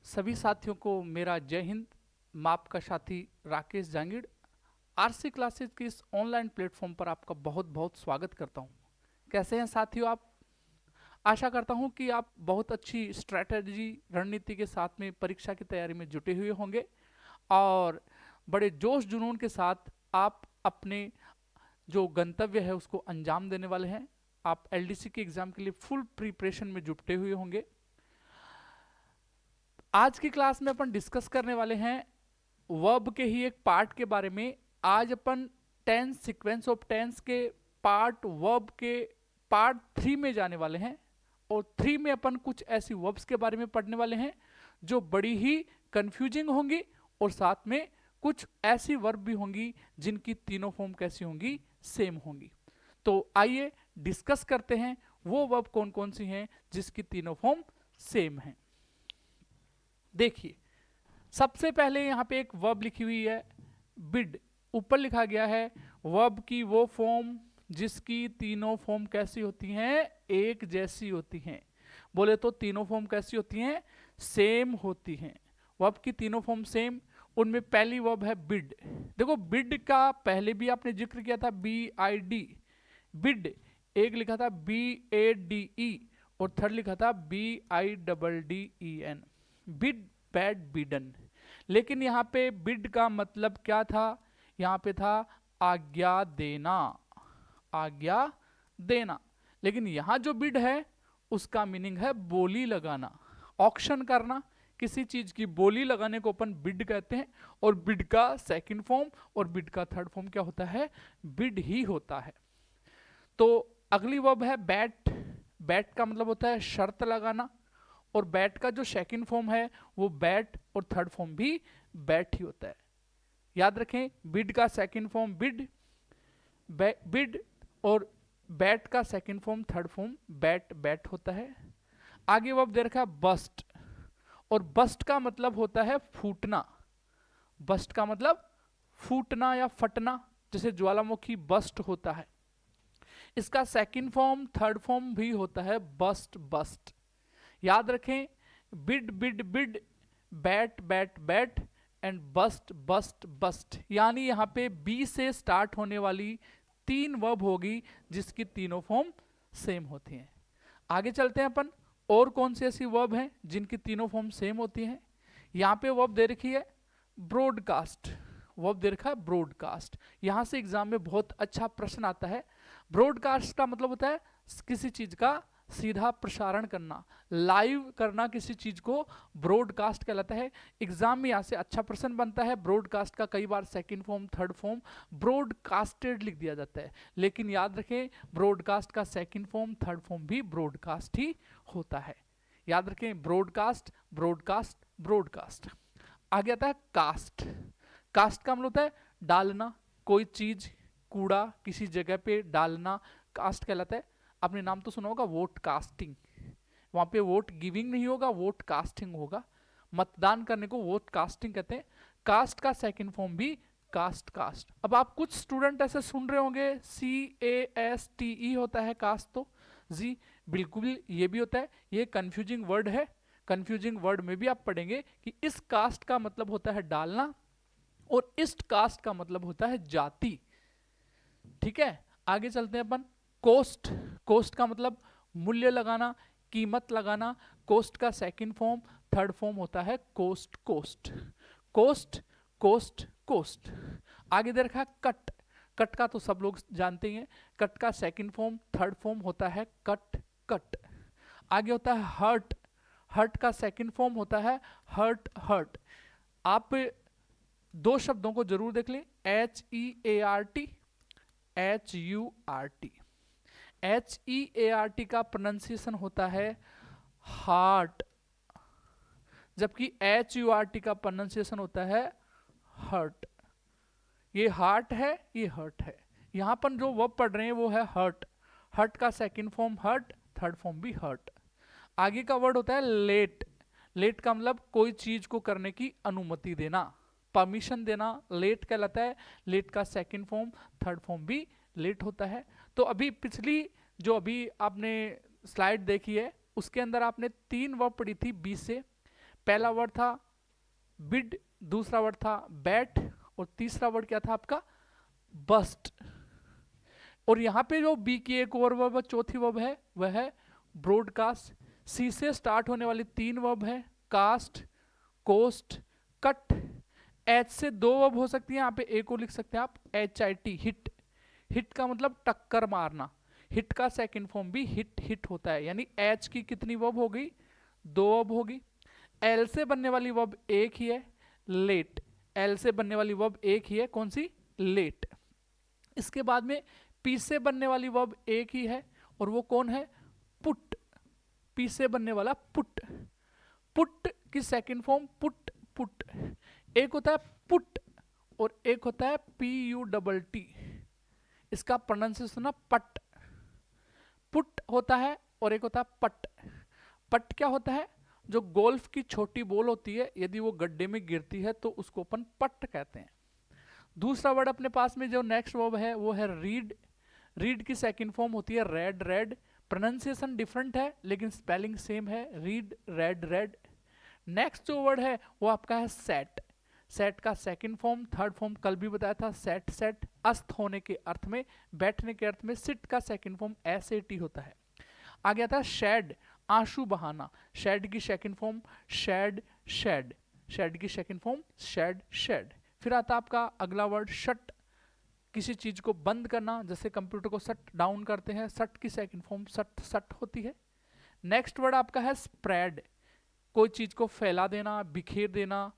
सभी साथियों को मेरा जय हिंद। मैं आपका साथी राकेश जांगिड़ आरसी क्लासेस के इस ऑनलाइन प्लेटफॉर्म पर आपका बहुत बहुत स्वागत करता हूं। कैसे हैं साथियों आप? आशा करता हूं कि आप बहुत अच्छी स्ट्रैटेजी रणनीति के साथ में परीक्षा की तैयारी में जुटे हुए होंगे और बड़े जोश जुनून के साथ आप अपने जो गंतव्य है उसको अंजाम देने वाले हैं। आप एलडीसी के एग्जाम के लिए फुल प्रिपरेशन में जुटे हुए होंगे। आज की क्लास में अपन डिस्कस करने वाले हैं वर्ब के ही एक पार्ट के बारे में। आज अपन टेंस, सीक्वेंस ऑफ टेंस के पार्ट वर्ब के पार्ट 3 में जाने वाले हैं और 3 में अपन कुछ ऐसी वर्ब्स के बारे में पढ़ने वाले हैं जो बड़ी ही कंफ्यूजिंग होंगी और साथ में कुछ ऐसी वर्ब भी होंगी जिनकी तीनों फॉर्म कैसी होंगी, सेम होंगी। तो आइए डिस्कस करते हैं वो वर्ब कौन कौन सी हैं जिसकी तीनों फॉर्म सेम हैं। देखिए, सबसे पहले यहां पे एक वर्ब लिखी हुई है बिड। ऊपर लिखा गया है वर्ब की वो फॉर्म जिसकी तीनों फॉर्म कैसी होती हैं, एक जैसी होती हैं। बोले तो तीनों फॉर्म कैसी होती हैं, सेम होती हैं। वर्ब की तीनों फॉर्म सेम। उनमें पहली वर्ब है बिड। देखो बिड का पहले भी आपने जिक्र किया था, BID बिड। एक लिखा था BADE और थर्ड लिखा था BIDDEN बिड, बैड, बिडन। लेकिन यहाँ पे बिड का मतलब क्या था? यहाँ पे था आज्ञा देना, आज्ञा देना। लेकिन यहाँ जो बिड है उसका मीनिंग है बोली लगाना, ऑक्शन करना। किसी चीज की बोली लगाने को अपन बिड कहते हैं और बिड का सेकंड फॉर्म और बिड का थर्ड फॉर्म क्या होता है, बिड ही होता है। तो अगली वर्ब है बैट। बैट का मतलब होता है शर्त लगाना और बैट का जो सेकंड फॉर्म है वो बैट और थर्ड फॉर्म भी बैट ही होता है। याद रखें, बिड का सेकंड फॉर्म बिड, बिड और बैट का second form third form bat, bat होता है। आगे वर्ब दे रखा है बस्ट और बस्ट का मतलब होता है फूटना। बस्ट का मतलब फूटना या फटना, जैसे ज्वालामुखी बस्ट होता है। इसका सेकंड फॉर्म थर्ड फॉर्म भी होता है बस्ट, बस्ट। याद रखें, bid bid bid, bet bet bet and bust bust bust, यानी यहां पे बी से स्टार्ट होने वाली 3 वर्ब होगी जिसकी तीनों फॉर्म सेम होती हैं। आगे चलते हैं अपन, और कौन सी ऐसी वर्ब हैं जिनकी तीनों फॉर्म सेम होती हैं। यहां पे वर्ब दे रखी है ब्रॉडकास्ट। वर्ब दे रखा है ब्रॉडकास्ट। यहां से एग्जाम में बहुत अच्छा प्रश्न आता है। ब्रॉडकास्ट का मतलब होता है किसी चीज का सीधा प्रसारण करना, लाइव करना किसी चीज को ब्रॉडकास्ट कहलाता है। एग्जाम में यहां से अच्छा प्रश्न बनता है। ब्रॉडकास्ट का कई बार second form third form broadcasted लिख दिया जाता है, लेकिन याद रखें ब्रॉडकास्ट का सेकंड फॉर्म थर्ड फॉर्म भी ब्रॉडकास्ट ही होता है। याद रखें, ब्रॉडकास्ट ब्रॉडकास्ट ब्रॉडकास्ट। आगे आता है कास्ट। कास्ट का मतलब होता है डालना, कोई चीज कूड़ा किसी जगह पे डालना, कास्ट कहलाता है। आपने नाम तो सुना होगा वोट कास्टिंग। वहां पे वोट गिविंग नहीं होगा, वोट कास्टिंग होगा। मतदान करने को वोट कास्टिंग कहते हैं। कास्ट का सेकंड फॉर्म भी कास्ट, कास्ट। अब आप कुछ स्टूडेंट ऐसे सुन रहे होंगे CASTE होता है कास्ट, तो जी बिल्कुल ये भी होता है। ये कंफ्यूजिंग वर्ड है। कंफ्यूजिंग वर्ड में भी आप पढ़ेंगे कि इस कास्ट का मतलब होता है डालना और इस कास्ट का मतलब होता है जाति। ठीक है, आगे चलते हैं अपन। कोस्ट। कोस्ट का मतलब मूल्य लगाना, कीमत लगाना। कोस्ट का सेकंड फॉर्म थर्ड फॉर्म होता है cost, cost. Cost cost cost. आगे दे रखा है कट। कट का तो सब लोग जानते हैं। कट का सेकंड फॉर्म थर्ड फॉर्म होता है कट, कट। आगे होता है हर्ट। हर्ट का सेकंड फॉर्म होता है हर्ट, हर्ट। आप 2 शब्दों को जरूर देख लें, HEART, HURT। HEART का प्रोनाउंसिएशन होता है हार्ट, जबकि HURT का प्रोनाउंसिएशन होता है हर्ट। ये हार्ट है, ये हर्ट है। यहां पर जो वर्ब पढ़ रहे हैं वो है हर्ट। हर्ट का second form hurt, third form भी हर्ट। आगे का वर्ड होता है लेट। लेट का मतलब कोई चीज को करने की अनुमति देना, परमिशन देना, लेट कहलाता है। लेट का सेकंड फॉर्म थर्ड फॉर्म भी लेट होता है। तो अभी पिछली जो अभी आपने स्लाइड देखी है उसके अंदर आपने 3 वर्ब पढ़ी थी बी से। पहला वर्ड था बिड, दूसरा वर्ड था बैट, और तीसरा वर्ड क्या था आपका बस्ट। और यहां पे जो बी की एक और वर्ब, चौथी वर्ब है वह है ब्रॉडकास्ट। सी से स्टार्ट होने वाली 3 वर्ब है कास्ट, कोस्ट, कट। एच से 2 वर्ब हो सकती है, यहाँ पे एक और लिख सकते हैं आप HIT, हिट। हिट का मतलब टक्कर मारना। हिट का सेकंड फॉर्म भी हिट हिट होता है। यानी एच की कितनी वर्ब हो गई, 2 वर्ब होगी। एल से बनने वाली वर्ब एक ही है, लेट। एल से बनने वाली वर्ब एक ही है, कौन सी, लेट। इसके बाद में पी से बनने वाली वर्ब एक ही है, और वो कौन है, पुट। पी से बनने वाला पुट। पुट की सेकंड फॉर्म पुट पुट। एक होता है पुट और एक होता है PUT। इसका प्रोनाउंसिएशन ना पट। पुट होता है और एक होता है पट। पट क्या होता है, जो गोल्फ की छोटी बॉल होती है, यदि वो गड्ढे में गिरती है तो उसको अपन पट कहते हैं। दूसरा वर्ड अपने पास में जो नेक्स्ट वर्ब है वो है रीड। रीड की सेकंड फॉर्म होती है रेड रेड। प्रोनाउंसिएशन डिफरेंट है लेकिन स्पेलिंग सेम है, रीड रेड रेड। नेक्स्ट जो वर्ड है वो आपका है सेट। सेट का सेकंड फॉर्म, थर्ड फॉर्म कल भी बताया था, सेट सेट। अस्त होने के अर्थ में, बैठने के अर्थ में। सिट का सेकंड फॉर्म SAT होता है। आ गया था शेड, आंसू बहाना। शेड की second form shed shed. Shed की सेकंड फॉर्म शेड शेड। फिर आता आपका अगला वर्ड शट, किसी चीज को बंद करना, जैसे कंप्यूटर को शट डाउन करते हैं, शट की सेकंड फॉर्म शट शट होती है। नेक्स्ट वर्ड आपका है स्प्रेड, कोई चीज को फैला देना, बिखेर देना,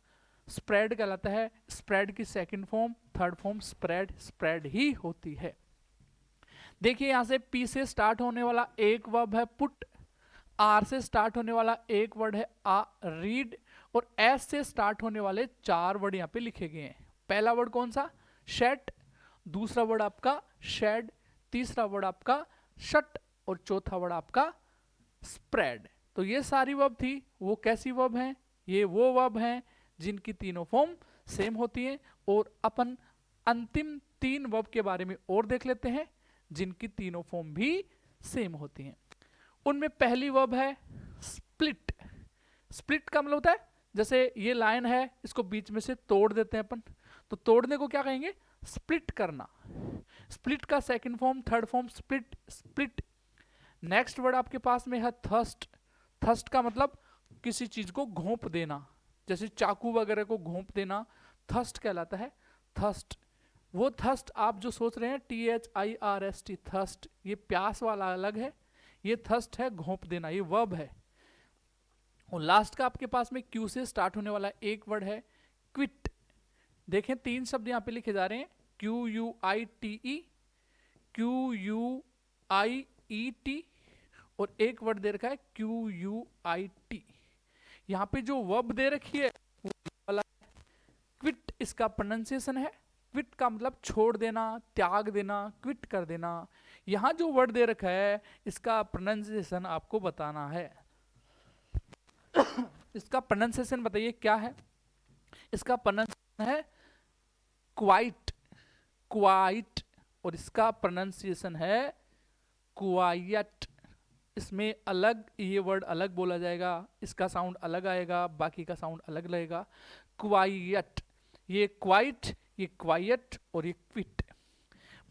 स्प्रेड कहलाता है। स्प्रेड की second form, third form spread spread ही होती है। देखिए यहां से पी से स्टार्ट होने वाला एक वर्ब है पुट, आर से स्टार्ट होने वाला एक वर्ड है आ रीड, और एस से स्टार्ट होने वाले 4 वर्ड यहां पे लिखे गए हैं। पहला वर्ड कौन सा, शेट। दूसरा वर्ड आपका शेड। तीसरा वर्ड आपका शट, और चौथा वर्ड आपका स्प्रेड। तो ये सारी वर्ब थी, वो कैसी वर्ब हैं, ये वो वर्ब हैं जिनकी तीनों फॉर्म सेम होती हैं। और अपन अंतिम 3 वर्ब के बारे में और देख लेते हैं जिनकी तीनों फॉर्म भी सेम होती हैं। उनमें पहली वर्ब है स्प्लिट। स्प्लिट का मतलब होता है जैसे ये लाइन है, इसको बीच में से तोड़ देते हैं अपन, तो तोड़ने को क्या कहेंगे, स्प्लिट करना। स्प्लिट का second form, third form split split. Next word आपके पास में है थर्स्ट। थर्स्ट का मतलब किसी चीज को घोंप देना, जैसे चाकू वगैरह को घोंप देना, थर्स्ट कहलाता है। थर्स्ट, वो थर्स्ट आप जो सोच रहे हैं THIRST थर्स्ट, ये प्यास वाला अलग है, ये थर्स्ट है घोंप देना, ये वर्ब है। और लास्ट का आपके पास में क्यू से स्टार्ट होने वाला एक वर्ड है क्विट। देखें 3 शब्द यहां पे लिखे जा रहे हैं, QUITE, QUIET, और एक वर्ड दे रखा है QUIT। यहां पे जो वर्ब दे रखी है वो वाला क्विट, इसका प्रोनाउंसिएशन है। क्विट का मतलब छोड़ देना, त्याग देना, क्विट कर देना। यहां जो वर्ड दे रखा है इसका प्रोनाउंसिएशन आपको बताना है। इसका प्रोनाउंसिएशन बताइए क्या है। इसका प्रोनाउंसिएशन है क्वाइट, क्वाइट, और इसका प्रोनाउंसिएशन है क्वाइट। इसमें अलग, ये वर्ड अलग बोला जाएगा, इसका साउंड अलग आएगा, बाकी का साउंड अलग लगेगा। क्वाइट, ये क्वाइट, ये क्वाइट, और ये क्विट।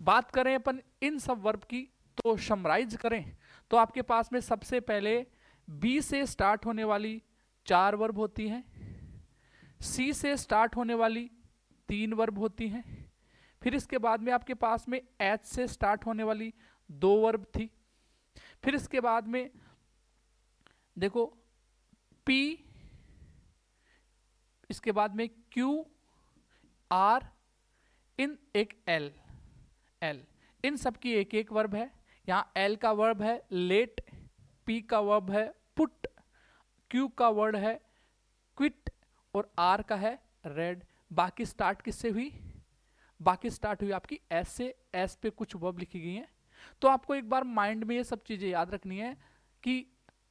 बात करें अपन इन सब वर्ब की, तो समराइज करें तो आपके पास में सबसे पहले बी से स्टार्ट होने वाली 4 वर्ब होती हैं, सी से स्टार्ट होने वाली 3 वर्ब होती हैं, फिर इसके बाद में आपके पास में एच से स्टार्ट होने वाली 2 वर्ब थी, फिर इसके बाद में देखो पी, इसके बाद में क्यू, आर, इन एक एल, एल, इन सब की एक एक वर्ब है। यहां एल का वर्ब है लेट, पी का वर्ब है पुट, क्यू का वर्ड है क्विट, और आर का है रेड। बाकी स्टार्ट किससे हुई, बाकी स्टार्ट हुई आपकी एस से। एस पे कुछ वर्ब लिखी गई हैं, तो आपको एक बार माइंड में ये सब चीजें याद रखनी है कि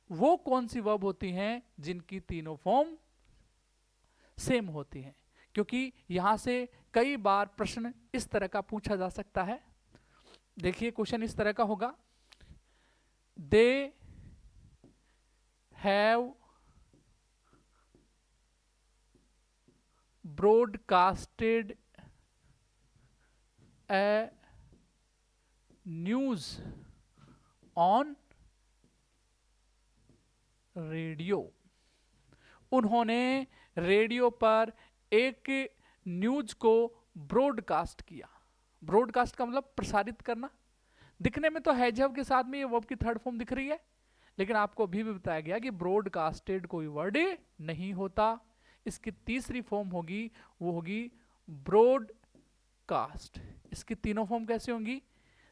वो कौन सी वर्ब होती हैं जिनकी तीनों फॉर्म सेम होती हैं, क्योंकि यहां से कई बार प्रश्न इस तरह का पूछा जा सकता है। देखिए क्वेश्चन इस तरह का होगा, they have broadcasted a news on radio. उन्होंने रेडियो पर एक न्यूज को ब्रॉडकास्ट किया। ब्रॉडकास्ट का मतलब प्रसारित करना। दिखने में तो हैज हैव के साथ में ये वर्ब की थर्ड फॉर्म दिख रही है, लेकिन आपको अभी भी बताया गया कि ब्रॉडकास्टेड कोई वर्ड नहीं होता। इसकी तीसरी फॉर्म होगी, वो होगी ब्रॉडकास्ट। इसकी तीनों फॉर्म कैसे होंगी?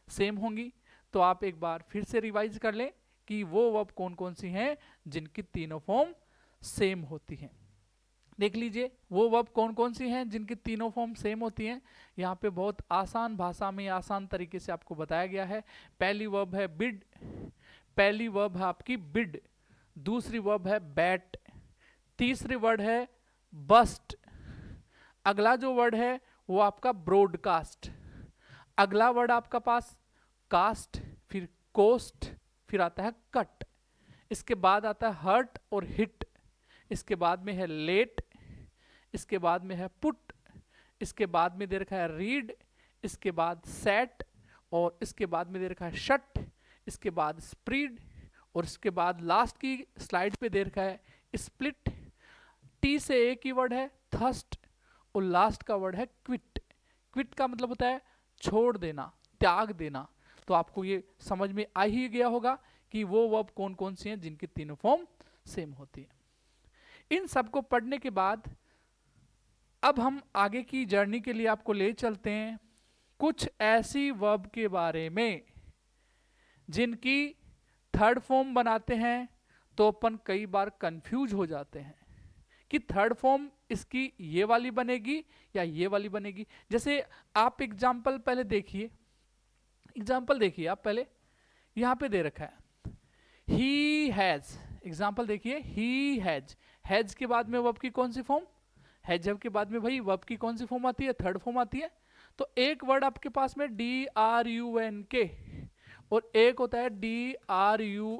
सेम होंगी। तो आप एक बार फिर से रिवाइज कर लें कि वो वर्ब कौन कौन सी हैं जिनकी तीनों फॉर्म सेम होती हैं। देख लीजिए वो वर्ब कौन कौन सी हैं जिनकी तीनों फॉर्म सेम होती हैं। यहाँ पे बहुत आसान भाषा में, आसान तरीके से आपको बताया गया है। पहली वर्ब है बिड, पहली वर्ब है आपकी बिड, दूसरी वर्ब है बैट, तीसरी वर्ड है बस्ट, अगला जो वर्ड है वो आपका ब्रॉडकास्ट, अगला वर्ड आपका पास कास्ट, फिर कोस्ट, फिर आता है कट, इसके बाद आता है हर्ट और हिट, इसके बाद में है लेट, इसके बाद में है पुट, इसके बाद में दे रखा है रीड, इसके बाद सेट, और इसके बाद में दे रखा है शट, इसके बाद स्प्रीड, और इसके बाद लास्ट की स्लाइड पे दे रखा है स्प्लिट। टी से एक ही वर्ड है थर्स्ट, और लास्ट का वर्ड है क्विट। क्विट का मतलब होता है छोड़ देना, त्याग देना। तो आपको ये समझ में आ ही गया होगा कि वो वर्ब कौन कौन सी हैं जिनकी तीनों फॉर्म सेम होती है। इन सबको पढ़ने के बाद अब हम आगे की जर्नी के लिए आपको ले चलते हैं कुछ ऐसी वर्ब के बारे में जिनकी थर्ड फॉर्म बनाते हैं तो अपन कई बार कंफ्यूज हो जाते हैं कि थर्ड फॉर्म इसकी ये वाली बनेगी या ये वाली बनेगी। जैसे आप एग्जाम्पल पहले देखिए, एग्जाम्पल देखिए आप पहले, यहां पे दे रखा है ही हैज। एग्जाम्पल देखिए ही हैज, हैज के बाद में वर्ब की कौन सी फॉर्म? हैज के बाद में भाई वर्ब की कौन सी फॉर्म आती है? थर्ड फॉर्म आती है। तो एक वर्ड आपके पास में DRUNK और एक होता है DRUNKEN,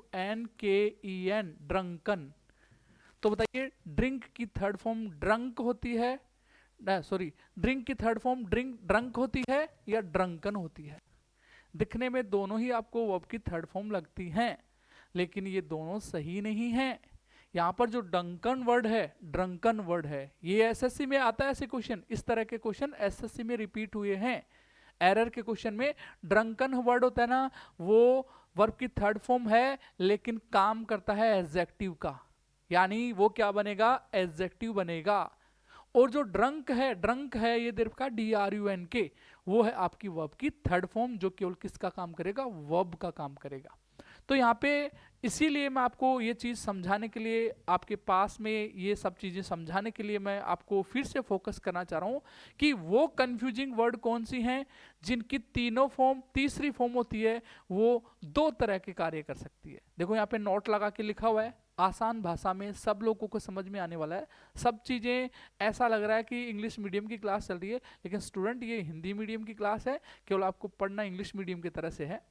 ड्रंकन। तो बताइए ड्रिंक की थर्ड फॉर्म ड्रंक होती है, सॉरी ड्रिंक की थर्ड फॉर्म ड्रंक होती है या ड्रंकन होती है? दिखने में दोनों ही आपको वर्ब की थर्ड फॉर्म लगती हैं, लेकिन ये दोनों सही नहीं हैं। यहाँ पर जो डंकन वर्ड है, ड्रंकन वर्ड है, ये एसएससी में आता है। ऐसे क्वेश्चन, इस तरह के क्वेश्चन एसएससी में रिपीट हुए हैं। एरर के क्वेश्चन में ड्रंकन वर्ड होता है ना, वो वर्ब की थर्ड फॉर्म है लेकिन काम करता है एडजेक्टिव का, यानी वो क्या बनेगा? एडजेक्टिव बनेगा। और जो ड्रंक है ये देर का DRUNK, वो है आपकी वर्ब की थर्ड फॉर्म जो केवल किसका काम करेगा? वर्ब का काम करेगा। तो यहाँ पे इसीलिए मैं आपको ये चीज़ समझाने के लिए, आपके पास में ये सब चीज़ें समझाने के लिए मैं आपको फिर से फोकस करना चाह रहा हूँ कि वो कंफ्यूजिंग वर्ड कौन सी हैं जिनकी तीनों फॉर्म, तीसरी फॉर्म होती है वो दो तरह के कार्य कर सकती है। देखो यहाँ पे नोट लगा के लिखा हुआ है, आसान भाषा में सब लोगों को समझ में आने वाला है। सब चीज़ें ऐसा लग रहा है कि इंग्लिश मीडियम की क्लास चल रही है, लेकिन स्टूडेंट ये हिंदी मीडियम की क्लास है, केवल आपको पढ़ना इंग्लिश मीडियम की तरह से है।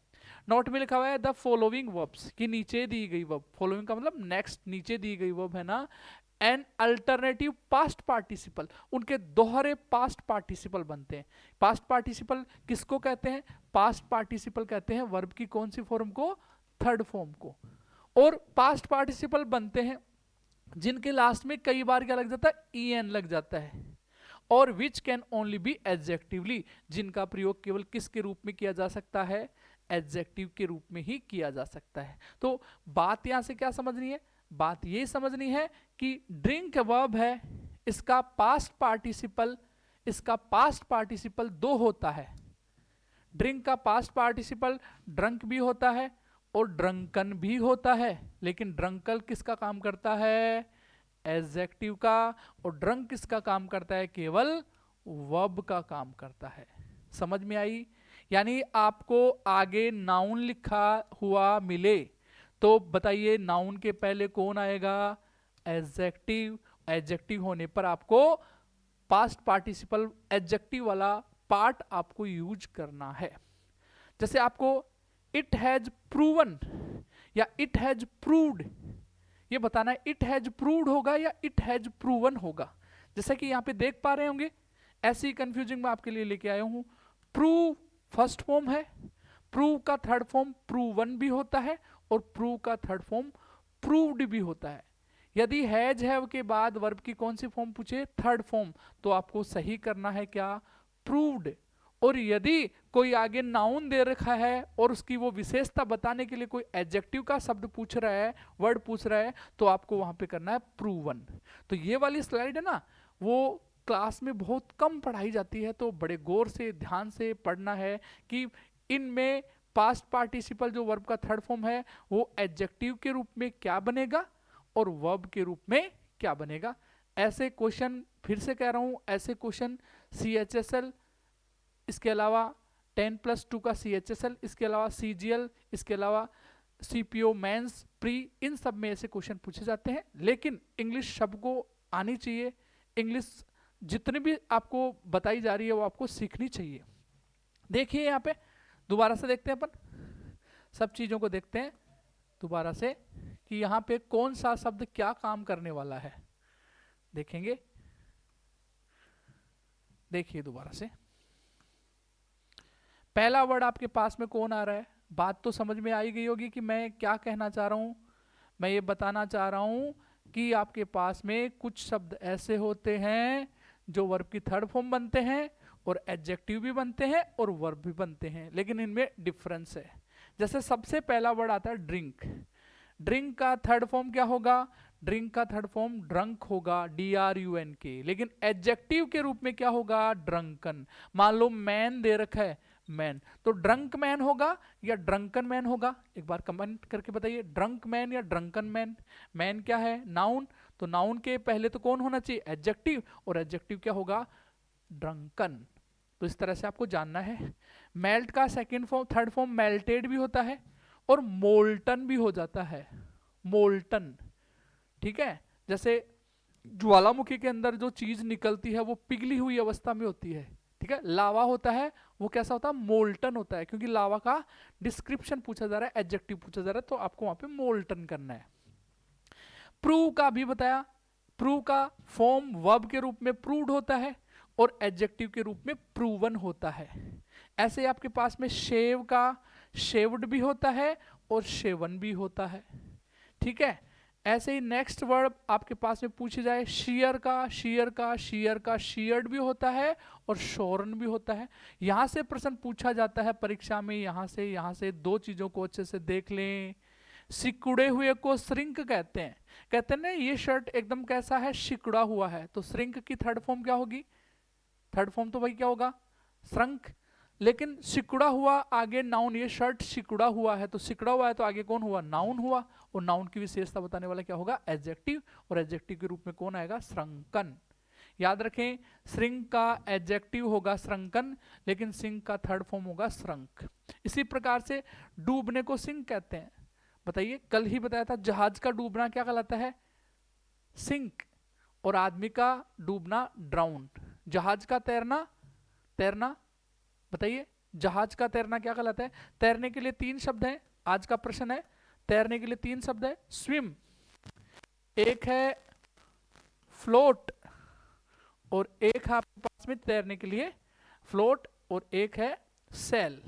नोट में लिखा हुआ है द फॉलोइंग वर्ब्स, कि नीचे दी गई वर्ब, फॉलोइंग का मतलब नेक्स्ट, नीचे दी गई वर्ब है ना, एन अल्टरनेटिव पास्ट पार्टिसिपल, उनके दोहरे पास्ट पार्टिसिपल बनते हैं। पास्ट पार्टिसिपल किसको कहते हैं? पास्ट पार्टिसिपल कहते हैं वर्ब की कौन सी फॉर्म को? थर्ड फॉर्म को। और पास्ट पार्टिसिपल बनते हैं जिनके लास्ट में कई बार क्या लग जाता है? en लग जाता है। और विच कैन ओनली बी एडजेक्टिवली, जिनका प्रयोग केवल किसके रूप में किया जा सकता है? एडजेक्टिव के रूप में ही किया जा सकता है। तो बात यहां से क्या समझनी है? बात ये समझनी है कि ड्रिंक वर्ब है, इसका पास्ट पार्टिसिपल दो होता है। ड्रिंक का पास्ट पार्टिसिपल ड्रंक भी होता है और ड्रंकन भी होता है, लेकिन ड्रंकल किसका काम करता है? एडजेक्टिव का। और ड्रंक किसका काम करता है? केवल वर्ब का काम करता है। समझ में आई? यानी आपको आगे नाउन लिखा हुआ मिले तो बताइए नाउन के पहले कौन आएगा? एडजेक्टिव। एडजेक्टिव होने पर आपको पास्ट पार्टिसिपल एडजेक्टिव वाला पार्ट आपको यूज करना है। जैसे आपको इट हैज प्रूवन या इट हैज प्रूव्ड ये बताना है, इट हैज प्रूव्ड होगा या इट हैज प्रूवन होगा। जैसा कि यहाँ पे देख पा रहे होंगे, ऐसी कंफ्यूजिंग में आपके लिए लेके आया हूं। प्रूव फर्स्ट फॉर्म है, प्रूव का थर्ड फॉर्म प्रूवन भी होता है, और प्रूव का थर्ड फॉर्म प्रूव्ड भी होता है। यदि हैज हैव के बाद वर्ब की कौन सी फॉर्म पूछे, थर्ड फॉर्म, तो आपको सही करना है क्या, प्रूव्ड। और यदि कोई आगे नाउन दे रखा है और उसकी वो विशेषता बताने के लिए कोई एडजेक्टिव का शब्द पूछ रहा है, वर्ड पूछ रहा है, तो आपको वहां पे करना है प्रूवन। तो ये वाली स्लाइड है ना, वो क्लास में बहुत कम पढ़ाई जाती है, तो बड़े गौर से ध्यान से पढ़ना है कि इनमें पास्ट पार्टिसिपल जो वर्ब का थर्ड फॉर्म है वो एडजेक्टिव के रूप में क्या बनेगा और वर्ब के रूप में क्या बनेगा। ऐसे क्वेश्चन, फिर से कह रहा हूं, ऐसे क्वेश्चन CHSL, इसके अलावा 10+2 का CHSL, इसके अलावा CGL, इसके अलावा CPO मेंस प्री, इन सब में ऐसे क्वेश्चन पूछे जाते हैं। लेकिन इंग्लिश सबको आनी चाहिए, इंग्लिश जितनी भी आपको बताई जा रही है वो आपको सीखनी चाहिए। देखिए यहाँ पे दोबारा से देखते हैं, अपन सब चीजों को देखते हैं दोबारा से कि यहाँ पे कौन सा शब्द क्या काम करने वाला है, देखेंगे। देखिए दोबारा से, पहला वर्ड आपके पास में कौन आ रहा है, बात तो समझ में आई गई होगी कि मैं क्या कहना चाह रहा हूं। मैं ये बताना चाह रहा हूं कि आपके पास में कुछ शब्द ऐसे होते हैं जो वर्ब की थर्ड फॉर्म बनते हैं और एडजेक्टिव भी बनते हैं और वर्ब भी बनते हैं, लेकिन इनमें डिफरेंस है। जैसे सबसे पहला वर्ड आता है ड्रिंक, ड्रिंक का थर्ड फॉर्म क्या होगा, ड्रिंक का थर्ड फॉर्म ड्रंक होगा, DRUNK, लेकिन एडजेक्टिव के रूप में क्या होगा, ड्रंकन। मान लो मैन दे रखा है, मैन, तो ड्रंक मैन होगा या ड्रंकन मैन होगा, एक बार कमेंट करके बताइए, ड्रंक मैन या ड्रंकन मैन। मैन क्या है, नाउन, तो नाउन के पहले तो कौन होना चाहिए, एडजेक्टिव, और एडजेक्टिव क्या होगा, ड्रंकन। तो इस तरह से आपको जानना है। मेल्ट का second form, third form melted भी होता है और मोल्टन भी हो जाता है, मोल्टन, ठीक है। जैसे ज्वालामुखी के अंदर जो चीज निकलती है वो पिघली हुई अवस्था में होती है, ठीक है। लावा होता है वो कैसा होता है, मोल्टन होता है, क्योंकि लावा का डिस्क्रिप्शन पूछा जा रहा है, एडजेक्टिव पूछा जा रहा है, तो आपको वहां पे मोल्टन करना है। प्रूव का भी बताया, प्रूव का फॉर्म वर्ब के रूप में प्रूव्ड होता है और एडजेक्टिव के रूप में प्रूवन होता है। ऐसे आपके पास में शेव का शेव्ड भी होता है और शेवन भी होता है, ठीक है। ऐसे ही नेक्स्ट वर्ड आपके पास में पूछे जाए, शेयर का शेयर का शेयर का शेयर्ड भी होता है और शोरन भी होता है। यहां से प्रश्न पूछा जाता है परीक्षा में, यहां से दो चीजों को अच्छे से देख लें। सिकुड़े हुए को श्रिंक कहते हैं, कहते हैं ना ये शर्ट एकदम कैसा है, सिकुड़ा हुआ है, तो श्रिंक की थर्ड फॉर्म क्या होगी, थर्ड फॉर्म तो भाई क्या होगा, श्रंक। लेकिन सिकुड़ा हुआ आगे नाउन, ये शर्ट सिकुड़ा हुआ है, तो सिकुड़ा हुआ है तो आगे कौन हुआ, नाउन हुआ, और नाउन की विशेषता बताने वाला क्या होगा, एडजेक्टिव, और एडजेक्टिव के रूप में कौन आएगा, श्रंकन। याद रखें, श्रिंक का एडजेक्टिव होगा श्रंकन, लेकिन सिंक का थर्ड फॉर्म होगा श्रंक। इसी प्रकार से डूबने को सिंक कहते हैं। बताइए, कल ही बताया था जहाज का डूबना क्या कहलाता है, सिंक, और आदमी का डूबना ड्राउन। जहाज का तैरना, तैरना, बताइए जहाज का तैरना क्या कहलाता है। तैरने के लिए तीन शब्द हैं, आज का प्रश्न है, तैरने के लिए तीन शब्द है, स्विम, एक है फ्लोट, और एक है आपके पास में तैरने के लिए फ्लोट, और एक है सेल।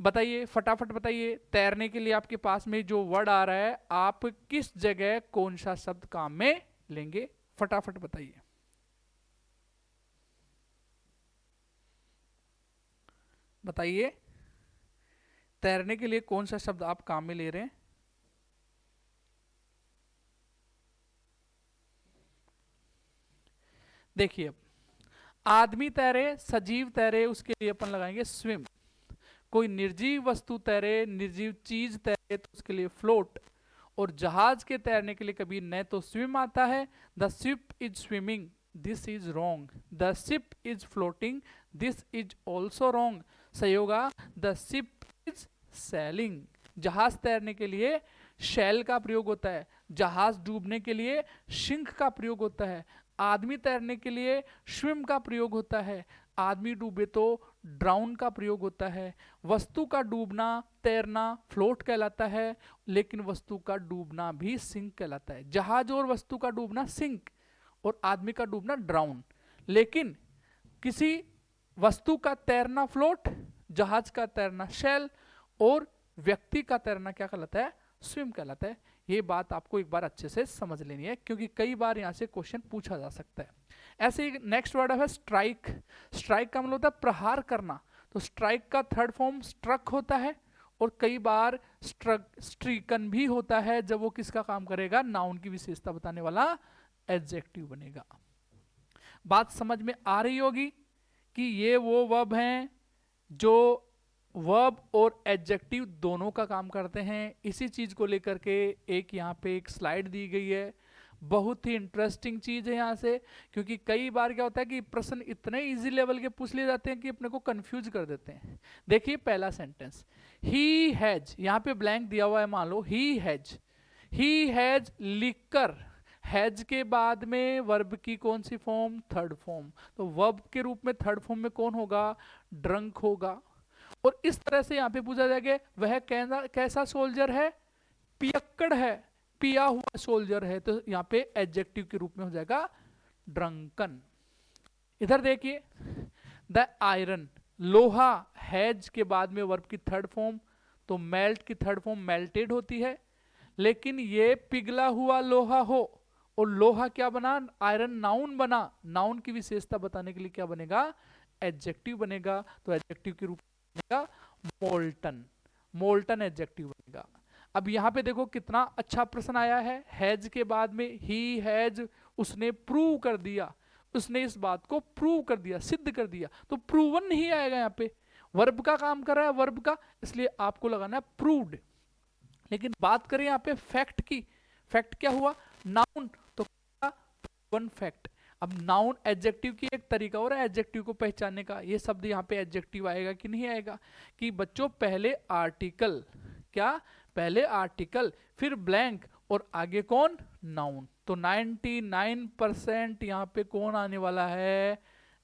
बताइए फटाफट बताइए, तैरने के लिए आपके पास में जो वर्ड आ रहा है, आप किस जगह कौन सा शब्द काम में लेंगे, फटाफट बताइए। बताइए तैरने के लिए कौन सा शब्द आप काम में ले रहे हैं। देखिए, अब आदमी तैरे, सजीव तैरे, उसके लिए अपन लगाएंगे स्विम। कोई निर्जीव वस्तु तैरे, निर्जीव चीज तैरे, तो उसके लिए फ्लोट। और जहाज के तैरने के लिए कभी न तो स्विम आता है, the ship is swimming, this is wrong, the ship is floating, this is also wrong. सही होगा, द शिप इज सैलिंग। जहाज तैरने के लिए शैल का प्रयोग होता है, जहाज डूबने के लिए शिंक का प्रयोग होता है, आदमी तैरने के लिए स्विम का प्रयोग होता है, आदमी डूबे तो ड्राउन का प्रयोग होता है। वस्तु का डूबना, तैरना फ्लोट कहलाता है, लेकिन वस्तु का डूबना भी सिंक कहलाता है। जहाज और वस्तु का डूबना सिंक, और आदमी का डूबना ड्राउन। लेकिन किसी वस्तु का तैरना फ्लोट, जहाज का तैरना शेल, और व्यक्ति का तैरना क्या कहलाता है? स्विम कहलाता है। ये बात आपको एक बार अच्छे से समझ लेनी है, क्योंकि कई बार यहां से क्वेश्चन पूछा जा सकता है। ऐसे ही नेक्स्ट वर्ड है स्ट्राइक। स्ट्राइक का मतलब होता है प्रहार करना। तो स्ट्राइक का थर्ड फॉर्म स्ट्रक होता है, और कई बार स्ट्रीकन भी होता है, जब वो किसका काम करेगा? नाउन की विशेषता बताने वाला एडजेक्टिव बनेगा। बात समझ में आ रही होगी कि ये वो वर्ब हैं जो वर्ब और एडजेक्टिव दोनों का काम करते हैं। इसी चीज को लेकर के एक यहाँ पे एक स्लाइड दी गई है, बहुत ही इंटरेस्टिंग चीज है यहाँ से, क्योंकि कई बार क्या होता है कि प्रश्न इतने इजी लेवल के पूछ लिए जाते हैं कि अपने को कंफ्यूज कर देते हैं। देखिए पहला सेंटेंस, ही हैज, यहाँ पे ब्लैंक दिया हुआ है, मान लो ही हैज लिकर। हैज के बाद में वर्ब की कौन सी फॉर्म? Third form. तो वर्ब के रूप में थर्ड फॉर्म में कौन होगा? ड्रंक होगा। और इस तरह से यहां पे पूछा जाएगा वह कैसा सोल्जर है? पियक्कड़ है, पिया हुआ सोल्जर है। तो यहां पे एडजेक्टिव के रूप में हो जाएगा ड्रंकन। इधर देखिए, द आयरन, लोहा, हैज के बाद में वर्ब की थर्ड फॉर्म, तो मेल्ट की थर्ड फॉर्म मेल्टेड होती है। लेकिन ये पिघला हुआ लोहा हो, और लोहा क्या बना? आयरन नाउन बना। नाउन की विशेषता बताने के लिए क्या बनेगा? एडजेक्टिव बनेगा। तो एडजेक्टिव के रूप में बनेगा मोल्टन। मोल्टन एडजेक्टिव बनेगा। अब यहां पे देखो कितना अच्छा प्रश्न आया है। हैज के बाद में ही हैज, उसने प्रूव कर दिया, उसने इस बात को प्रूव कर दिया, सिद्ध कर दिया। तो प्रूवन नहीं आएगा, यहाँ पे वर्ब का काम कर रहा है, वर्ब का, इसलिए आपको लगाना है प्रूव्ड। लेकिन बात करें यहाँ पे फैक्ट की, फैक्ट क्या हुआ? नाउन, तो वन फैक्ट। अब नाउन एडजेक्टिव की एक तरीका और है एडजेक्टिव को पहचानने का। ये शब्द यहाँ पे एडजेक्टिव आएगा कि नहीं आएगा? कि बच्चों पहले आर्टिकल, क्या? पहले आर्टिकल, फिर ब्लैंक, और आगे कौन? नाउन। तो 99% यहाँ पे कौन आने वाला है?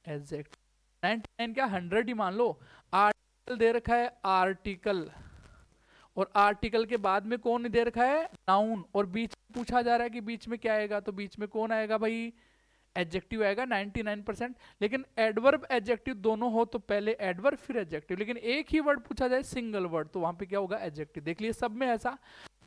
एडजेक्टिव। 99 क्या 100 ही मान लो। आर्टिकल दे रखा है, आर्टिकल, और आर्टिकल के बाद में कौन दे रखा है? नाउन, और बीच में पूछा जा रहा है कि बीच में क्या आएगा? तो बीच में कौन आएगा भाई? एडजेक्टिव आएगा 99%। लेकिन एडवर्ब एडजेक्टिव दोनों हो तो पहले एडवर्ब फिर एडजेक्टिव। लेकिन एक ही वर्ड पूछा जाए सिंगल वर्ड, तो वहां पे क्या होगा? एडजेक्टिव। देख लिए सब में ऐसा,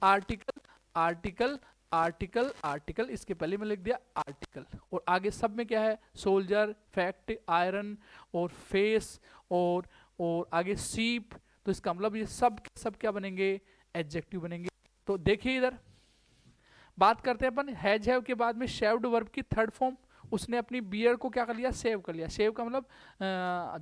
आर्टिकल आर्टिकल आर्टिकल आर्टिकल, इसके पहले में लिख दिया आर्टिकल, और आगे सब में क्या है? सोल्जर, फैक्ट, आयरन, और फेस, और आगे सीप। तो इसका मतलब ये सब क्या बनेंगे? एडजेक्टिव बनेंगे। तो देखिए इधर बात करते हैं अपन हैज हैव के बाद में शेव्ड वर्ब की थर्ड फॉर्म। उसने अपनी बियर को क्या कर लिया? सेव कर लिया। सेव का मतलब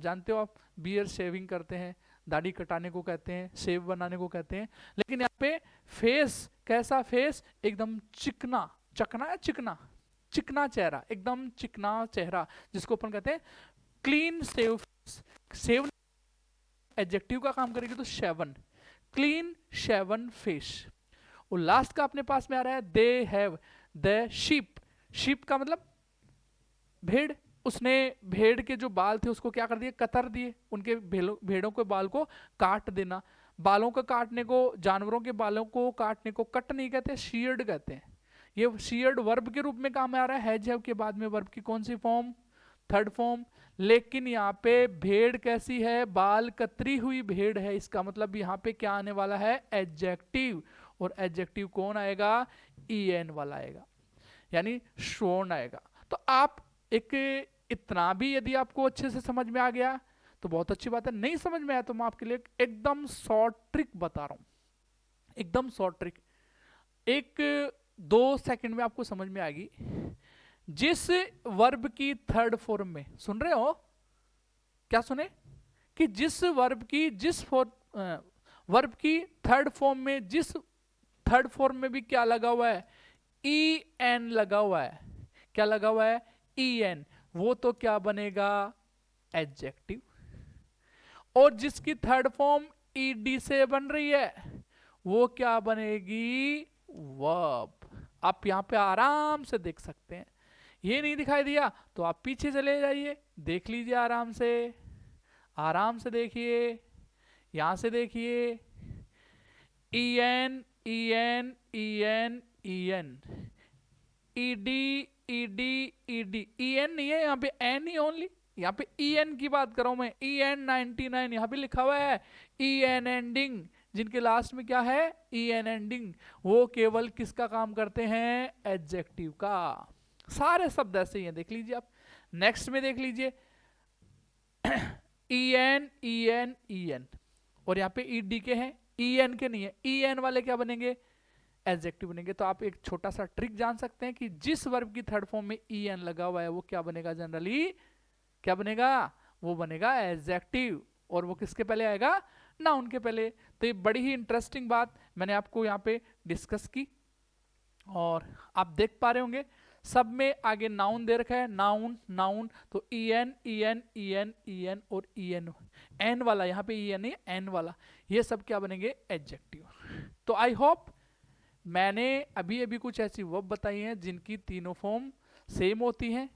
जानते हो आप, बियर शेविंग करते हैं, दाढ़ी कटाने को कहते हैं, सेव बनाने को कहते हैं। लेकिन यहाँ पे फेस, कैसा फेस? एकदम चिकना, चकना या चिकना, चिकना चेहरा, एकदम चिकना चेहरा, जिसको अपन कहते हैं क्लीन सेव। सेव एडजेक्टिव का काम करेगी तो शेवन, क्लीन शेवन फेस। और लास्ट का अपने पास में आ रहा है they have the sheep. Sheep का मतलब भेड़। उसने भेड़ के जो बाल थे उसको क्या कर दिए? कतर दिए। उनके भेड़ों के बाल को काट देना। बालों को काटने को, जानवरों के बालों को काटने को कट नहीं कहते, शीयर्ड कहते हैं। ये शीयर्ड वर्ब के रूप में काम आ रहा है। हैज हैव के बाद में वर्ब की कौन सी फॉर्म? Third form. लेकिन यहाँ पे भेड़ कैसी है? बाल कतरी हुई भेड़ है। इसका मतलब यहाँ पे क्या आने वाला है? एडजेक्टिव। और एडजेक्टिव कौन आएगा? en वाला आएगा, यानी शोन आएगा। तो आप एक इतना भी यदि आपको अच्छे से समझ में आ गया तो बहुत अच्छी बात है। नहीं समझ में आया तो मैं आपके लिए एकदम शॉर्ट ट्रिक बता रहा हूं, एकदम शॉर्ट ट्रिक, 1-2 सेकंड में आपको समझ में आएगी। जिस वर्ब की थर्ड फॉर्म में, सुन रहे हो? क्या सुने? कि जिस वर्ब की वर्ब की थर्ड फॉर्म में, जिस थर्ड फॉर्म में भी क्या लगा हुआ है? en लगा हुआ है। क्या लगा हुआ है? en। वो तो क्या बनेगा? एडजेक्टिव। और जिसकी थर्ड फॉर्म ed से बन रही है वो क्या बनेगी? वर्ब। आप यहां पे आराम से देख सकते हैं। ये नहीं दिखाई दिया तो आप पीछे चले जाइए, देख लीजिए आराम से, आराम से देखिए, यहां से देखिए, en en en en ED ED ED, EN नहीं है यहाँ पे, एन ही ओनली, यहाँ पे EN की बात कर रहा हूं मैं, EN99 यहाँ पे लिखा हुआ है, EN एंडिंग, जिनके लास्ट में क्या है EN एंडिंग, वो केवल किसका काम करते हैं, एडजेक्टिव का। सारे शब्द ऐसे ही हैं, देख लीजिए आप। नेक्स्ट में देख लीजिए EN EN EN, और यहाँ पे ED के हैं, EN के नहीं है, EN वाले क्या बनेंगे, एडजेक्टिव बनेंगे। तो आप एक छोटा सा ट्रिक जान सकते हैं कि जिस वर्ब की थर्ड फॉर्म में EN लगा हुआ है वो क्या बनेगा, जनरली क्या बनेगा, वो बनेगा एडजेक्टिव, और वो किसके पहले आएगा, नाउन के पहले। तो ये बड़ी ही इंटरेस्टिंग बात मैंने आपको यहाँ पे डिस्कस की, और आप देख पा रहे होंगे सब में आगे नाउन दे रखा है, नाउन नाउन, तो EN EN EN EN और EN, एन वाला यहाँ पे EN नहीं, एन वाला, ये सब क्या बनेंगे, एडजेक्टिव। तो आई होप मैंने अभी अभी कुछ ऐसी वर्ब बताई हैं जिनकी तीनों फॉर्म सेम होती हैं,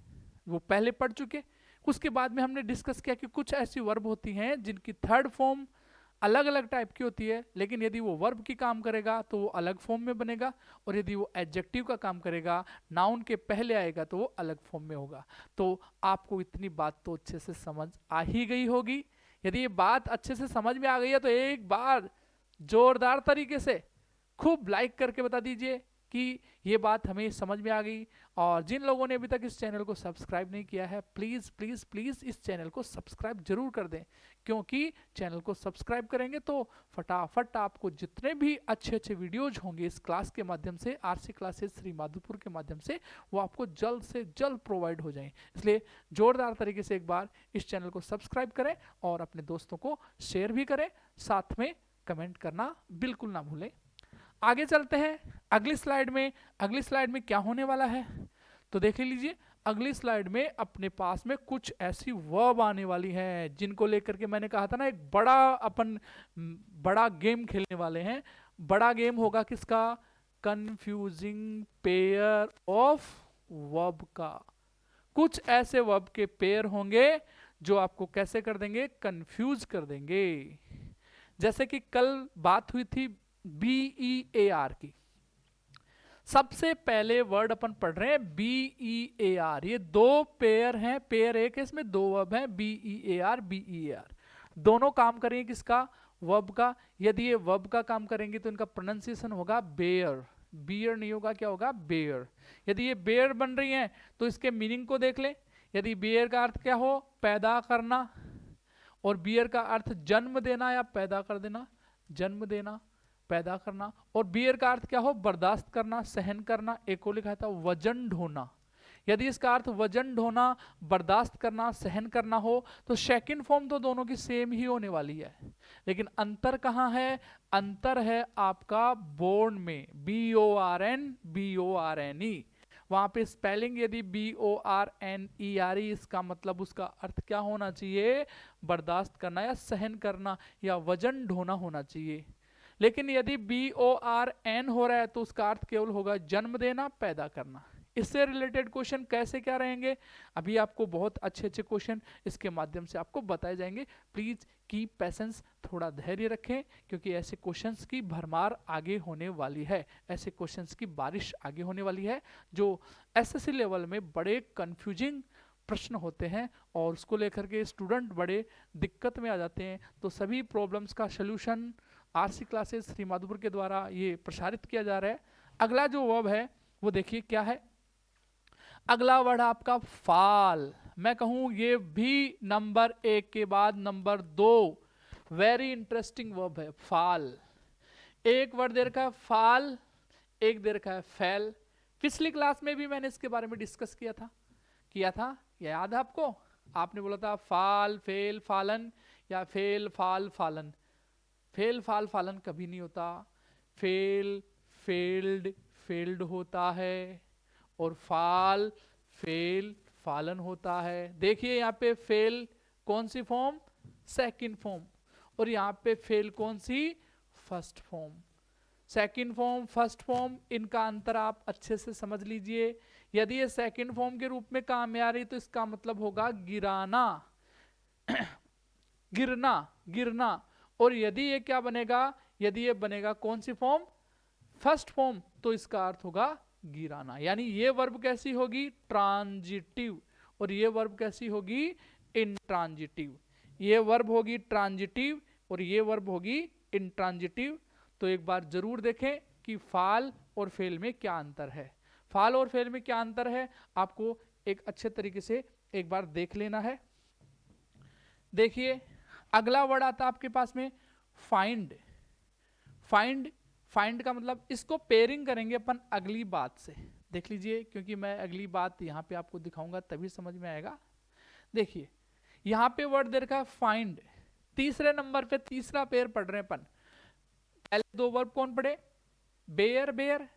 वो पहले पढ़ चुके। उसके बाद में हमने डिस्कस किया कि कुछ ऐसी वर्ब होती हैं जिनकी थर्ड फॉर्म अलग अलग टाइप की होती है, लेकिन यदि वो वर्ब की काम करेगा तो वो अलग फॉर्म में बनेगा, और यदि वो एडजेक्टिव का काम करेगा, नाउन के पहले आएगा, तो वो अलग फॉर्म में होगा। तो आपको इतनी बात तो अच्छे से समझ आ ही गई होगी। यदि ये बात अच्छे से समझ में आ गई है तो एक बार जोरदार तरीके से खूब लाइक करके बता दीजिए कि ये बात हमें समझ में आ गई। और जिन लोगों ने अभी तक इस चैनल को सब्सक्राइब नहीं किया है, प्लीज़ प्लीज़ प्लीज़ इस चैनल को सब्सक्राइब जरूर कर दें, क्योंकि चैनल को सब्सक्राइब करेंगे तो फटाफट आपको जितने भी अच्छे अच्छे वीडियोज होंगे इस क्लास के माध्यम से, RC क्लासेस श्री माधोपुर के माध्यम से, वो आपको जल्द से जल्द प्रोवाइड हो जाएं। इसलिए जोरदार तरीके से एक बार इस चैनल को सब्सक्राइब करें और अपने दोस्तों को शेयर भी करें, साथ में कमेंट करना बिल्कुल ना भूलें। आगे चलते हैं अगली स्लाइड में। अगली स्लाइड में क्या होने वाला है तो देख लीजिए। अगली स्लाइड में अपने पास में कुछ ऐसी वर्ब आने वाली है जिनको लेकर के मैंने कहा था ना एक बड़ा गेम खेलने वाले हैं। बड़ा गेम होगा किसका, कंफ्यूजिंग पेयर ऑफ वर्ब का। कुछ ऐसे वर्ब के पेयर होंगे जो आपको कैसे कर देंगे, कंफ्यूज कर देंगे। जैसे कि कल बात हुई थी BEAR की, सबसे पहले वर्ड अपन पढ़ रहे हैं BEAR। ये दो पेयर हैं, पेयर एक है, इसमें दो वर्ब हैं, BEAR। दोनों काम करेंगे किसका, वर्ब का। यदि ये वर्ब का काम करेंगे तो इनका प्रोनाउंसिएशन होगा बेयर, बियर नहीं होगा, क्या होगा, बेयर। यदि ये बेयर बन रही हैं तो इसके मीनिंग को देख लें। यदि बेयर का अर्थ क्या हो, पैदा करना, और बियर का अर्थ जन्म देना या पैदा कर देना, जन्म देना, पैदा करना। और बियर का अर्थ क्या हो, बर्दाश्त करना, सहन करना। एक को लिखा था वजन ढोना। यदि इसका अर्थ वजन ढोना, बर्दाश्त करना, सहन करना हो तो सेकंड फॉर्म तो दोनों की सेम ही होने वाली है, लेकिन अंतर कहाँ है, अंतर है आपका बोर्न में, BORN BORNE। वहां पे स्पेलिंग यदि BORNERE, इसका मतलब उसका अर्थ क्या होना चाहिए, बर्दाश्त करना या सहन करना या वजन ढोना होना चाहिए। लेकिन यदि BORN हो रहा है तो उसका अर्थ केवल होगा जन्म देना, पैदा करना। इससे रिलेटेड क्वेश्चन कैसे क्या रहेंगे, अभी आपको बहुत अच्छे अच्छे क्वेश्चन इसके माध्यम से आपको बताए जाएंगे। प्लीज कीप पेशेंस, थोड़ा धैर्य रखें, क्योंकि ऐसे क्वेश्चंस की भरमार आगे होने वाली है, ऐसे क्वेश्चंस की बारिश आगे होने वाली है जो SSC लेवल में बड़े कंफ्यूजिंग प्रश्न होते हैं और उसको लेकर के स्टूडेंट बड़े दिक्कत में आ जाते हैं। तो सभी प्रॉब्लम्स का solution RC classes Shri Madhopur के द्वारा ये प्रसारित किया जा रहा है। अगला जो वर्ब है वो देखिए क्या है, अगला वर्ड आपका फाल। मैं कहूं ये भी नंबर 1 के बाद नंबर 2 वेरी इंटरेस्टिंग वर्ब है, फाल। एक वर्ड दे रखा है फाल, एक दे रखा है फैल। पिछली क्लास में भी मैंने इसके बारे में डिस्कस किया था, याद है आपको, आपने बोला था फाल फेल फालन या फेल फाल फालन। फेल फाल फालन कभी नहीं होता, फेल फेल्ड फेल्ड होता है, और फाल फेल फालन होता है। देखिए यहाँ पे फेल कौन सी फॉर्म, सेकंड फॉर्म, और यहाँ पे फेल कौन सी, first form. Second form first form, इनका अंतर आप अच्छे से समझ लीजिए। यदि ये सेकंड फॉर्म के रूप में काम में आ रही तो इसका मतलब होगा गिराना गिरना गिरना। और यदि ये क्या बनेगा, यदि ये बनेगा कौन सी फॉर्म, फर्स्ट फॉर्म, तो इसका अर्थ होगा गिराना। यानी ये वर्ब कैसी होगी, ट्रांजिटिव, और ये वर्ब कैसी होगी, इंट्रांजिटिव। ये वर्ब होगी ट्रांजिटिव और ये वर्ब होगी इंट्रांजिटिव। तो एक बार जरूर देखें कि फाल और फेल में क्या अंतर है। फाल और फेल में क्या अंतर है आपको एक अच्छे तरीके से एक बार देख लेना है। देखिए अगला वर्ड आता है आपके पास में फाइंड। फाइंड, फाइंड का मतलब, इसको पेयरिंग करेंगे अपन अगली बात से, देख लीजिए, क्योंकि मैं अगली बात यहाँ पे आपको दिखाऊंगा तभी समझ में आएगा। देखिए यहाँ पे वर्ड दे रखा है फाइंड, तीसरे नंबर पे तीसरा पेयर पढ़ रहे हैं अपन। पहले दो वर्ब कौन पढ़े, बेयर बेयर,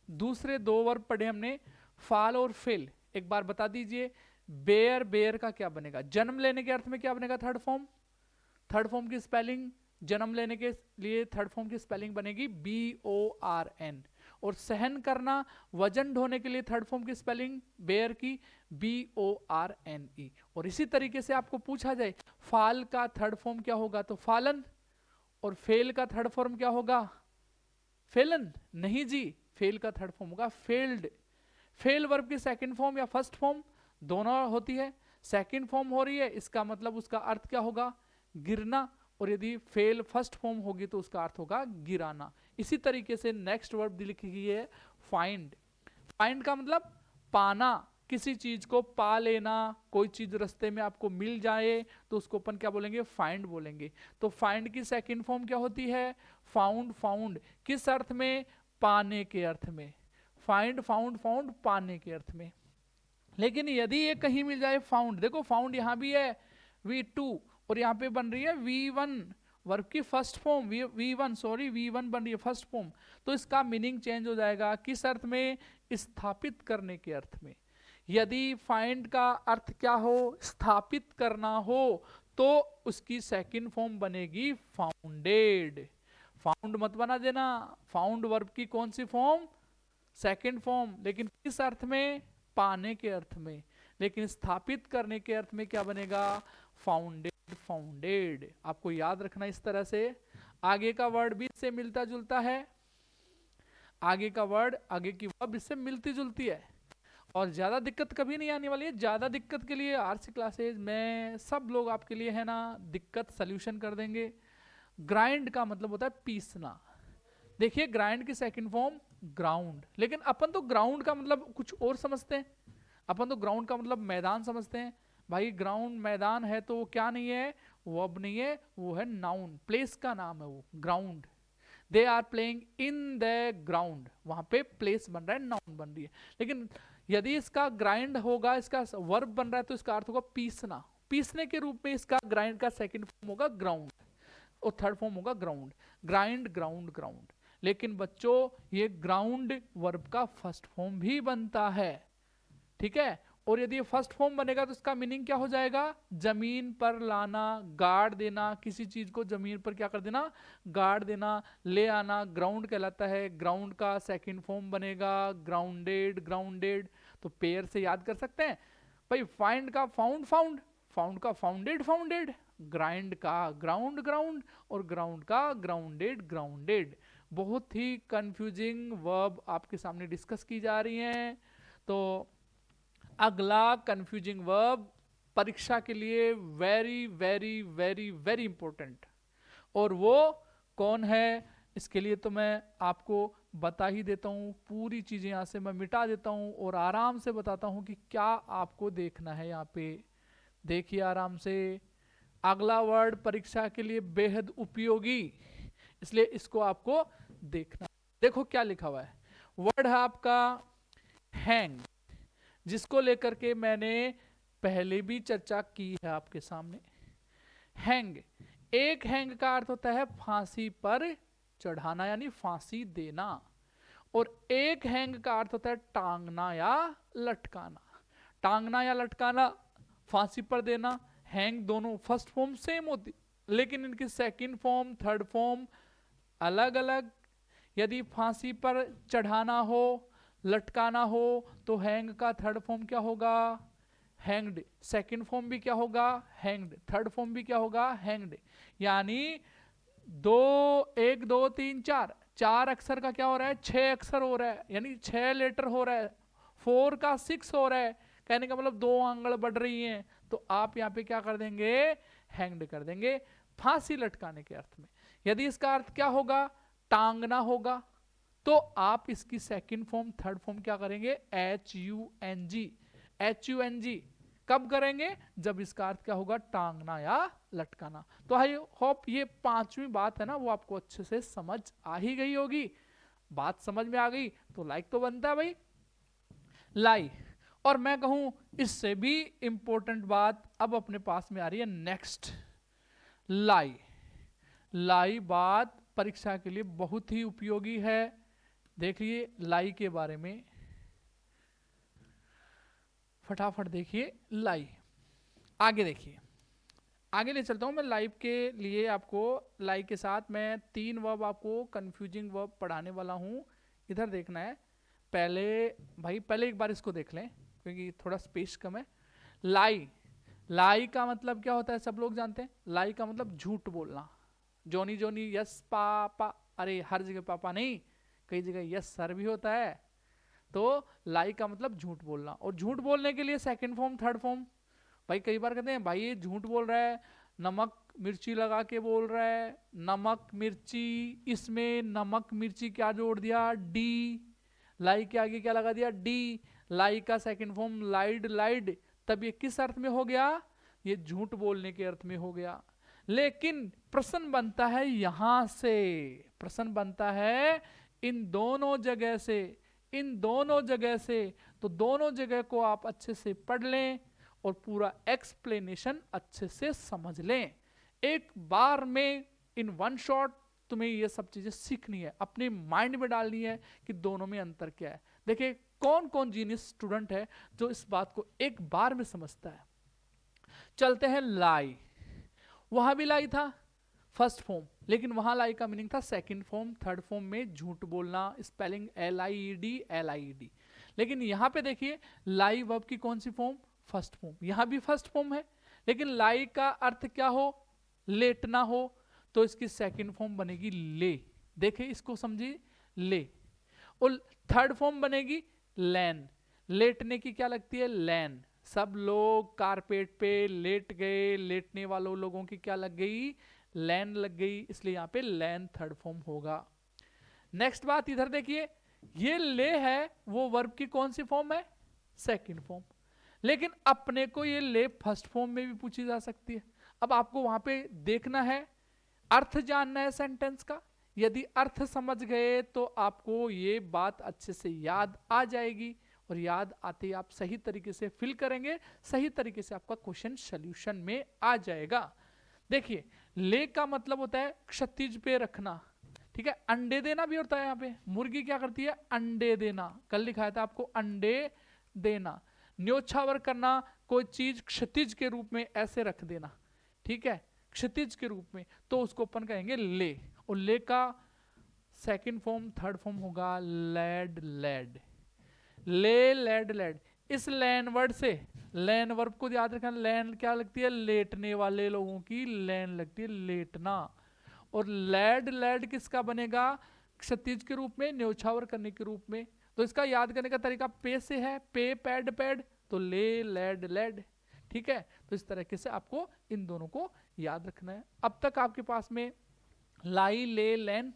दूसरे दो वर्ब पढ़े हमने फाल और फेल। एक बार बता दीजिए बेयर बेयर का क्या बनेगा, जन्म लेने के अर्थ में क्या बनेगा, थर्ड फॉर्म। थर्ड फॉर्म की स्पेलिंग, जन्म लेने के लिए थर्ड फॉर्म की स्पेलिंग बनेगी BORN। और सहन करना, वजन ढोने के लिए थर्ड फॉर्म की स्पेलिंग बेयर की BORNE। और इसी तरीके से आपको पूछा जाए फाल का थर्ड फॉर्म क्या होगा तो फालन, और फेल का थर्ड फॉर्म क्या होगा, फेलन। नहीं जी, फेल का थर्ड फॉर्म होगा फेल्ड। फेल वर्ब की सेकंड फॉर्म या फर्स्ट फॉर्म दोनों होती है, सेकंड फॉर्म हो रही है, इसका मतलब उसका अर्थ क्या होगा, गिरना। और यदि फेल फर्स्ट फॉर्म होगी तो उसका अर्थ होगा गिराना। इसी तरीके से नेक्स्ट वर्ब लिखी गई है फाइंड। फाइंड का मतलब पाना, किसी चीज को पा लेना, कोई चीज रास्ते में आपको मिल जाए तो उसको अपन क्या बोलेंगे, फाइंड बोलेंगे। तो फाइंड की सेकंड फॉर्म क्या होती है, फाउंड। फाउंड किस अर्थ में, पाने के अर्थ में। फाइंड, फाउंड, फाउंड पाने के अर्थ में। लेकिन यदि ये कहीं मिल जाए फाउंड, देखो फाउंड यहां भी है V2 और यहाँ पे बन रही है V1, वर्ब की फर्स्ट फॉर्म V1 बन रही है फर्स्ट फॉर्म, तो इसका मीनिंग चेंज हो जाएगा किस अर्थ में, स्थापित करने के अर्थ में। यदि फाइंड का अर्थ क्या हो, स्थापित करना हो, तो उसकी सेकंड फॉर्म बनेगी फाउंडेड। फाउंड मत बना देना, फाउंड वर्ब की कौन सी फॉर्म, सेकंड फॉर्म, लेकिन किस अर्थ में, पाने के अर्थ में। लेकिन स्थापित करने के अर्थ में क्या बनेगा, फाउंडेड। फाउंडेड आपको याद रखना इस तरह से। आगे का वर्ड भी इससे मिलता जुलता है, आगे का वर्ड, आगे की वर्ब इससे मिलती जुलती है, और ज्यादा दिक्कत कभी नहीं आने वाली है। ज्यादा दिक्कत के लिए RC क्लासेज में सब लोग आपके लिए है ना दिक्कत सॉल्यूशन कर देंगे। ग्राइंड का मतलब होता है पीसना। देखिए ग्राइंड की सेकंड फॉर्म ग्राउंड, लेकिन अपन तो ग्राउंड का मतलब कुछ और समझते हैं। अपन तो ग्राउंड का मतलब मैदान समझते हैं। भाई ग्राउंड मैदान है तो वो क्या नहीं है, वर्ब नहीं है, वो है नाउन, प्लेस का नाम है वो ground. They are playing in the ground, वहां पे प्लेस बन रहा है, नाउन बन रही है। लेकिन यदि इसका ग्राइंड होगा, इसका वर्ब बन रहा है तो इसका अर्थ होगा पीसना। पीसने के रूप में इसका ग्राइंड का सेकंड फॉर्म होगा ग्राउंड और थर्ड फॉर्म होगा ग्राउंड। Grind, ground, ground. लेकिन बच्चों ये ग्राउंड वर्ब का फर्स्ट फॉर्म भी बनता है, ठीक है। और यदि ये फर्स्ट फॉर्म बनेगा तो इसका मीनिंग क्या हो जाएगा, जमीन पर लाना, गाड़ देना, किसी चीज को जमीन पर क्या कर देना, गाड़ देना, ले आना, ग्राउंड कहलाता है। ग्राउंड का सेकंड फॉर्म बनेगा ग्राउंडेड। ग्राउंडेड तो पेयर से याद कर सकते हैं भाई, फाइंड का फाउंड, फाउंड, फाउंड का फाउंडेड, फाउंडेड, ग्राइंड का ग्राउंड, ग्राउंड, और ग्राउंड का ग्राउंडेड, ग्राउंडेड। बहुत ही कंफ्यूजिंग वर्ब आपके सामने डिस्कस की जा रही हैं। तो अगला कंफ्यूजिंग वर्ब परीक्षा के लिए very very very very important, और वो कौन है, इसके लिए तो मैं आपको बता ही देता हूं, पूरी चीजें यहां से मैं मिटा देता हूं और आराम से बताता हूं कि क्या आपको देखना है। यहाँ पे देखिए आराम से, अगला वर्ड परीक्षा के लिए बेहद उपयोगी, इसलिए इसको आपको देखना। देखो क्या लिखा हुआ है, वर्ड है आपका हैंग, जिसको लेकर के मैंने पहले भी चर्चा की है आपके सामने। हैंग, एक हैंग का अर्थ होता है फांसी पर चढ़ाना यानी फांसी देना, और एक हैंग का अर्थ होता है टांगना या लटकाना। टांगना या लटकाना, फांसी पर देना, हैंग दोनों फर्स्ट फॉर्म सेम होती, लेकिन इनकी सेकंड फॉर्म थर्ड फॉर्म अलग अलग। यदि फांसी पर चढ़ाना हो, लटकाना हो, तो हैंग का थर्ड फॉर्म क्या होगा, हैंग्ड। सेकंड फॉर्म भी क्या होगा, हैंग्ड। थर्ड फॉर्म भी क्या होगा, हैंग्ड। यानी 2 1 2 3 4 4 अक्षर का क्या हो रहा है, 6 अक्षर हो रहा है, यानी 6 लेटर हो रहा है, 4 का 6 हो रहा है, कहने का मतलब 2 आंगल बढ़ रही हैं, तो आप यहाँ पे क्या कर देंगे, हैंग्ड कर देंगे, फांसी लटकाने के अर्थ में। यदि इसका अर्थ क्या होगा, टांगना होगा, तो आप इसकी सेकंड फॉर्म थर्ड फॉर्म क्या करेंगे, HUNG। HUNG कब करेंगे, जब इसका अर्थ क्या होगा, टांगना या लटकाना। तो आई होप ये 5वीं बात है ना, वो आपको अच्छे से समझ आ ही गई होगी। बात समझ में आ गई तो लाइक तो बनता है भाई। लाई, और मैं कहूं इससे भी इंपॉर्टेंट बात अब अपने पास में आ रही है नेक्स्ट, लाई। लाई बात परीक्षा के लिए बहुत ही उपयोगी है। देखिए लाई के बारे में फटाफट देखिए, लाई आगे देखिए, आगे ले चलता हूं मैं लाइव के लिए आपको। लाइव के साथ मैं 3 वर्ब आपको कंफ्यूजिंग वर्ब पढ़ाने वाला हूं, इधर देखना है। पहले भाई पहले एक बार इसको देख लें क्योंकि थोड़ा स्पेस कम है। लाई, लाई का मतलब क्या होता है, सब लोग जानते हैं। लाई का मतलब झूठ बोलना। जोनी जोनी यस पापा, अरे हर जगह पापा नहीं, कई जगह यस सर भी होता है। तो लाई का मतलब झूठ बोलना, और झूठ बोलने के लिए सेकंड फॉर्म थर्ड फॉर्म। भाई कई बार कहते हैं भाई ये झूठ बोल रहा है, नमक मिर्ची लगा के बोल रहा है, नमक मिर्ची, इसमें नमक मिर्ची क्या जोड़ दिया, डी। लाई के आगे क्या लगा दिया, डी। लाई का सेकंड फॉर्म लाइड, लाइड, तब ये किस अर्थ में हो गया, ये झूठ बोलने के अर्थ में हो गया। लेकिन प्रश्न बनता है यहां से, प्रश्न बनता है इन दोनों जगह से, इन दोनों जगह से। तो दोनों जगह को आप अच्छे से पढ़ लें और पूरा एक्सप्लेनेशन अच्छे से समझ लें। एक बार में इन वन शॉट तुम्हें ये सब चीजें सीखनी है, अपने माइंड में डालनी है कि दोनों में अंतर क्या है। देखिए कौन कौन जीनियस स्टूडेंट है जो इस बात को एक बार में समझता है। चलते हैं लाई, वहां भी लाई था फर्स्ट फॉर्म, लेकिन वहां लाई का मीनिंग था सेकंड फॉर्म थर्ड फॉर्म में झूठ बोलना, स्पेलिंग LIED LIED। लेकिन यहां पे देखिए लाई वर्ब की कौन सी फॉर्म, फर्स्ट फॉर्म, यहां भी फर्स्ट फॉर्म है। लेकिन लाई का अर्थ क्या हो, लेटना हो, तो इसकी सेकंड फॉर्म बनेगी ले। देखिए इसको समझिए, ले। और थर्ड फॉर्म बनेगी लैन, लेटने की क्या लगती है, लैन। सब लोग कारपेट पे लेट गए, लेटने वालों लोगों की क्या लग गई, लैन लग गई, इसलिए यहां पे लैन थर्ड फॉर्म होगा। नेक्स्ट बात इधर देखिए, ये ले है वो वर्ब की कौन सी फॉर्म है, सेकंड फॉर्म। लेकिन अपने को ये ले फर्स्ट फॉर्म में भी पूछी जा सकती है। अब आपको वहां पे देखना है, अर्थ जानना है सेंटेंस का। यदि अर्थ समझ गए तो आपको ये बात अच्छे से याद आ जाएगी, और याद आते ही आप सही तरीके से फिल करेंगे, सही तरीके से आपका क्वेश्चन सोल्यूशन में आ जाएगा। देखिए ले का मतलब होता है क्षितिज पे रखना, ठीक है। अंडे देना भी होता है, यहाँ पे मुर्गी क्या करती है, अंडे देना, कल लिखाया था आपको अंडे देना। न्योछावर करना, कोई चीज क्षितिज के रूप में ऐसे रख देना, ठीक है, क्षितिज के रूप में, तो उसको अपन कहेंगे ले। और ले का सेकंड फॉर्म थर्ड फॉर्म होगा लैड, लैड, ले लैड लैड। इस लैन वर्ड से, लैन वर्ब को याद रखना, लैन क्या लगती है, लेटने वाले लोगों की लैन लगती है, लेटना। और लैड, लैड किसका बनेगा, क्षितिज के रूप में, न्योछावर करने के रूप में। तो इसका याद करने का तरीका पे से है, पे पैड पैड, तो ले लैड लैड, ठीक है। तो इस तरीके से आपको इन दोनों को याद रखना है। अब तक आपके पास में लाई ले लैन,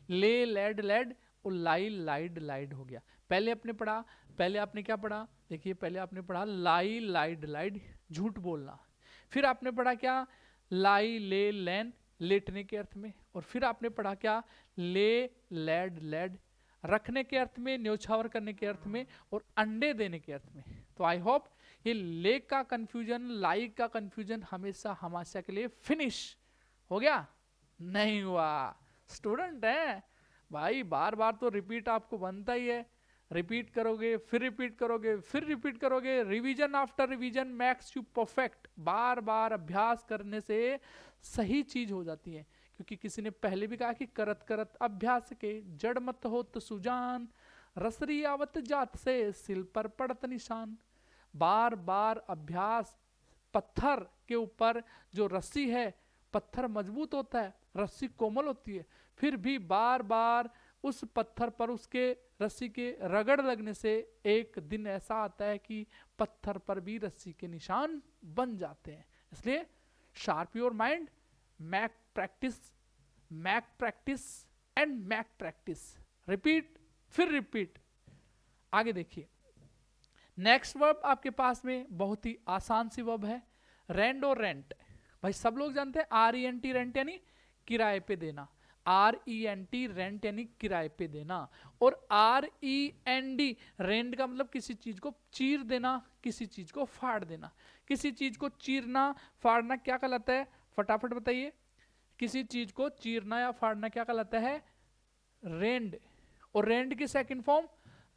ले लैड लैड, और लाई लाइड लाइड हो गया। पहले आपने पढ़ा, पहले आपने क्या पढ़ा, देखिए पहले आपने पढ़ा लाई लाइड लाइड, झूठ बोलना। फिर आपने पढ़ा क्या, लाई ले लैन, लेटने के अर्थ में। और फिर आपने पढ़ा क्या, ले लैड लैड, रखने के अर्थ में, न्योछावर करने के अर्थ में, और अंडे देने के अर्थ में। तो आई होप ये ले का कंफ्यूजन, लाई का कंफ्यूजन हमेशा हमेशा के लिए फिनिश हो गया, नहीं हुआ। स्टूडेंट है भाई, बार बार तो रिपीट आपको बनता ही है, रिपीट करोगे फिर रिपीट करोगे फिर रिपीट करोगे, revision after revision makes you perfect. बार बार अभ्यास करने से सही चीज हो जाती है, क्योंकि किसी ने पहले भी कहा कि करत करत अभ्यास के जड़ मत हो तो सुजान, रसरी आवत जात से सिल पर पड़त निशान। बार बार अभ्यास, पत्थर के ऊपर जो रस्सी है, पत्थर मजबूत होता है, रस्सी कोमल होती है, फिर भी बार बार उस पत्थर पर उसके रस्सी के रगड़ लगने से एक दिन ऐसा आता है कि पत्थर पर भी रस्सी के निशान बन जाते हैं। इसलिए sharp your mind, make practice, make practice and make practice, repeat फिर रिपीट। आगे देखिए, नेक्स्ट वर्ब आपके पास में बहुत ही आसान सी वर्ब है, रेंट और रेंट। भाई सब लोग जानते हैं RENT, रेंट यानी किराए पे देना, RENT रेंट यानी किराए पे देना, और REND रेंट का मतलब किसी चीज को चीर देना, किसी चीज को फाड़ देना। किसी चीज को चीरना फाड़ना क्या कहलाता है, फटाफट बताइए। किसी चीज को चीरना या फाड़ना क्या कहलाता है, रेंट। और रेंट की सेकंड फॉर्म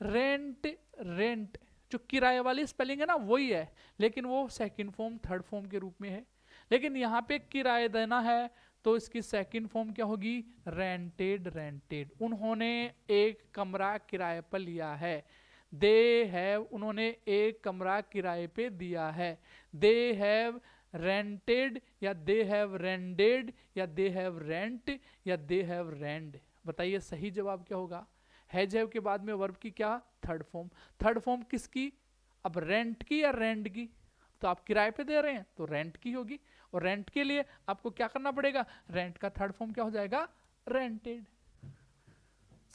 रेंट, रेंट जो किराए वाली स्पेलिंग है ना वही है, लेकिन वो सेकंड फॉर्म थर्ड फॉर्म के रूप में है। लेकिन यहाँ पे किराए देना है तो इसकी सेकंड फॉर्म क्या होगी, रेंटेड, रेंटेड। उन्होंने एक कमरा किराए पर लिया है, दे हैव, उन्होंने एक कमरा किराए पे दिया है। दे हैव रेंटेड या दे हैव रेंडेड या दे हैव रेंट या दे हैव रेंड। बताइए सही जवाब क्या होगा। हैज हैव के बाद में वर्ब की क्या, थर्ड फॉर्म। थर्ड फॉर्म किसकी, अब रेंट की या रेंट की, तो आप किराए पे दे रहे हैं तो रेंट की होगी, और रेंट के लिए आपको क्या करना पड़ेगा, रेंट का थर्ड फॉर्म क्या हो जाएगा, रेंटेड।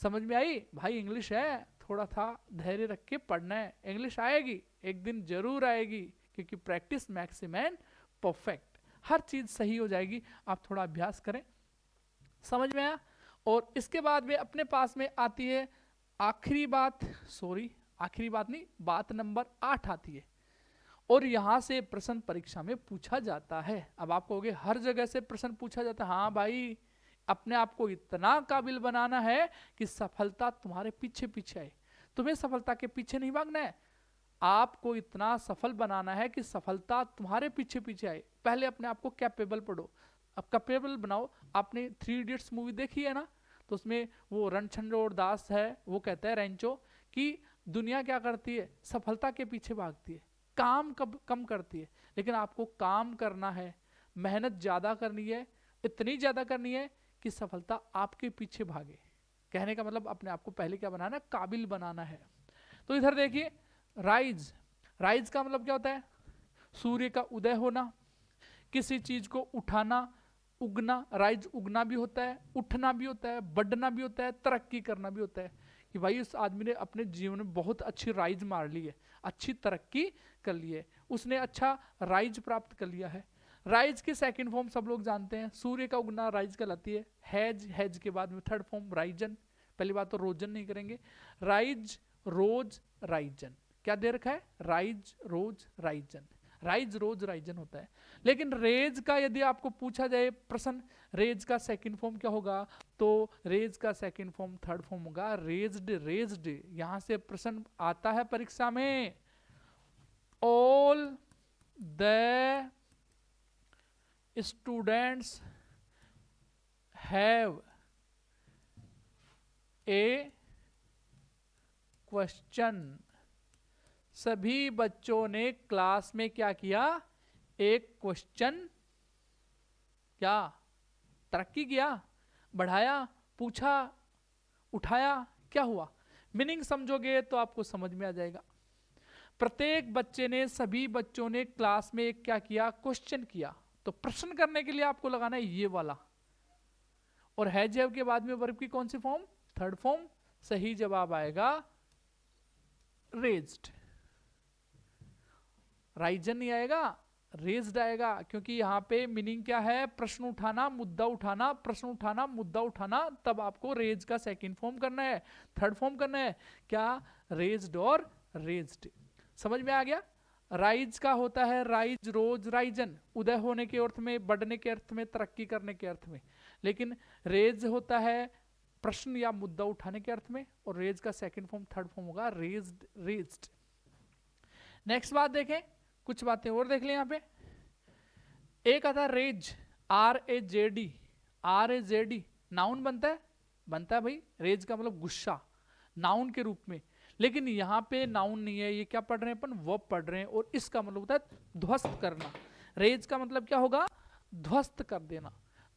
समझ में आई भाई, इंग्लिश है, थोड़ा था धैर्य रख के पढ़ना है, इंग्लिश आएगी, एक दिन जरूर आएगी, क्योंकि प्रैक्टिस मैक्स मैन परफेक्ट, हर चीज सही हो जाएगी, आप थोड़ा अभ्यास करें। समझ में आया। और इसके बाद में अपने पास में आती है आखिरी बात, सॉरी आखिरी बात नहीं, बात नंबर 8 आती है, और यहां से प्रश्न परीक्षा में पूछा जाता है। अब आप कहोगे हर जगह से प्रश्न पूछा जाता है, हाँ भाई, अपने आप को इतना काबिल बनाना है कि सफलता तुम्हारे पीछे पीछे आए। तुम्हें सफलता के पीछे नहीं भागना है, आपको इतना सफल बनाना है कि सफलता तुम्हारे पीछे पीछे आए। पहले अपने आप को कैपेबल पढ़ो, अब कैपेबल बनाओ। आपने 3 इडियट्स मूवी देखी है ना, तो उसमें वो रणछंद्र दास है, वो कहता है रेंचो कि दुनिया क्या करती है, सफलता के पीछे भागती है, काम कम करती है, लेकिन आपको काम करना है, मेहनत ज्यादा करनी है, इतनी ज्यादा करनी है कि सफलता आपके पीछे भागे। कहने का मतलब अपने आप को पहले क्या बनाना है, काबिल बनाना है। तो इधर देखिए, राइज, राइज का मतलब क्या होता है, सूर्य का उदय होना, किसी चीज को उठाना, उगना। राइज उगना भी होता है, उठना भी होता है, बढ़ना भी होता है, तरक्की करना भी होता है, कि भाई उस आदमी ने अपने जीवन में बहुत अच्छी राइज मार ली है, अच्छी तरक्की कर ली है, उसने अच्छा राइज प्राप्त कर लिया है। राइज की सेकंड फॉर्म सब लोग जानते हैं, सूर्य का उगना राइज कहलाती है। हैज, हैज के बाद में थर्ड फॉर्म राइजन, पहली बात तो रोजन नहीं करेंगे, राइज, रोज, राइजन। क्या दे रखा है, राइज, रोज, राइजन, राइज, रोज, राइजन होता है। लेकिन रेज का यदि आपको पूछा जाए प्रश्न, रेज का सेकंड फॉर्म क्या होगा, तो रेज का सेकंड फॉर्म थर्ड फॉर्म होगा रेज्ड, रेज्ड। यहां से प्रश्न आता है परीक्षा में, all the students have a question. सभी बच्चों ने क्लास में क्या किया, एक क्वेश्चन, क्या तरक्की किया, बढ़ाया, पूछा, उठाया, क्या हुआ। मीनिंग समझोगे तो आपको समझ में आ जाएगा। प्रत्येक बच्चे ने, सभी बच्चों ने क्लास में एक क्या किया, क्वेश्चन किया। तो प्रश्न करने के लिए आपको लगाना है ये वाला। और हैज हैव के बाद में वर्ब की कौन सी फॉर्म, थर्ड फॉर्म। सही जवाब आएगा रेज्ड, राइजन नहीं आएगा, रेज्ड आएगा, क्योंकि यहाँ पे मीनिंग क्या है, प्रश्न उठाना, मुद्दा उठाना, प्रश्न उठाना, मुद्दा उठाना, तब आपको रेज का सेकंड फॉर्म करना है, थर्ड फॉर्म करना है, क्या, रेज्ड और रेज्ड। समझ में आ गया। राइज का होता है राइज, रोज, राइजन, उदय होने के अर्थ में, बढ़ने के अर्थ में, तरक्की करने के अर्थ में। लेकिन रेज होता है प्रश्न या मुद्दा उठाने के अर्थ में, और रेज का सेकंड फॉर्म थर्ड फॉर्म होगा रेज्ड, रेज्ड। नेक्स्ट बात देखें, कुछ बातें और देख लें यहाँ पे। एक आता है रेज, RAJD, RAJD नाउन बनता है, बनता है भाई। रेज का मतलब गुस्सा, नाउन के रूप में। लेकिन यहाँ पे नाउन नहीं है, ये क्या पढ़ रहे हैं अपन, वर्ब पढ़ रहे हैं, और इसका मतलब होता है ध्वस्त करना। रेज का मतलब क्या होगा, ध्वस्त कर देना,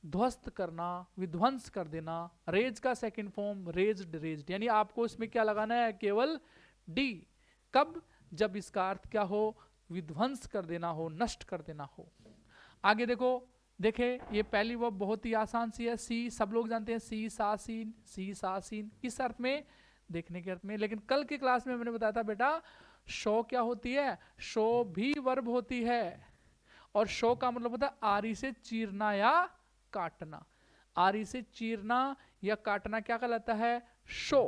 ध्वस्त करना, विध्वंस कर देना। रेज का सेकंड फॉर्म रेज्ड, रेज्ड, यानी आपको इसमें क्या लगाना है, केवल डी। कब, जब इसका अर्थ क्या हो, विध्वंस कर देना हो, नष्ट कर देना हो। आगे देखो, देखे ये पहली वर्ब बहुत ही आसान सी है, सी, सब लोग जानते हैं, सी सासीन, सी सासीन, किस अर्थ में, देखने के अर्थ में। लेकिन कल की क्लास में मैंने बताया था बेटा, शो क्या होती है, शो भी वर्ब होती है, और शो का मतलब होता है आरी से चीरना या काटना। आरी से चीरना या काटना क्या कहलाता है, शो।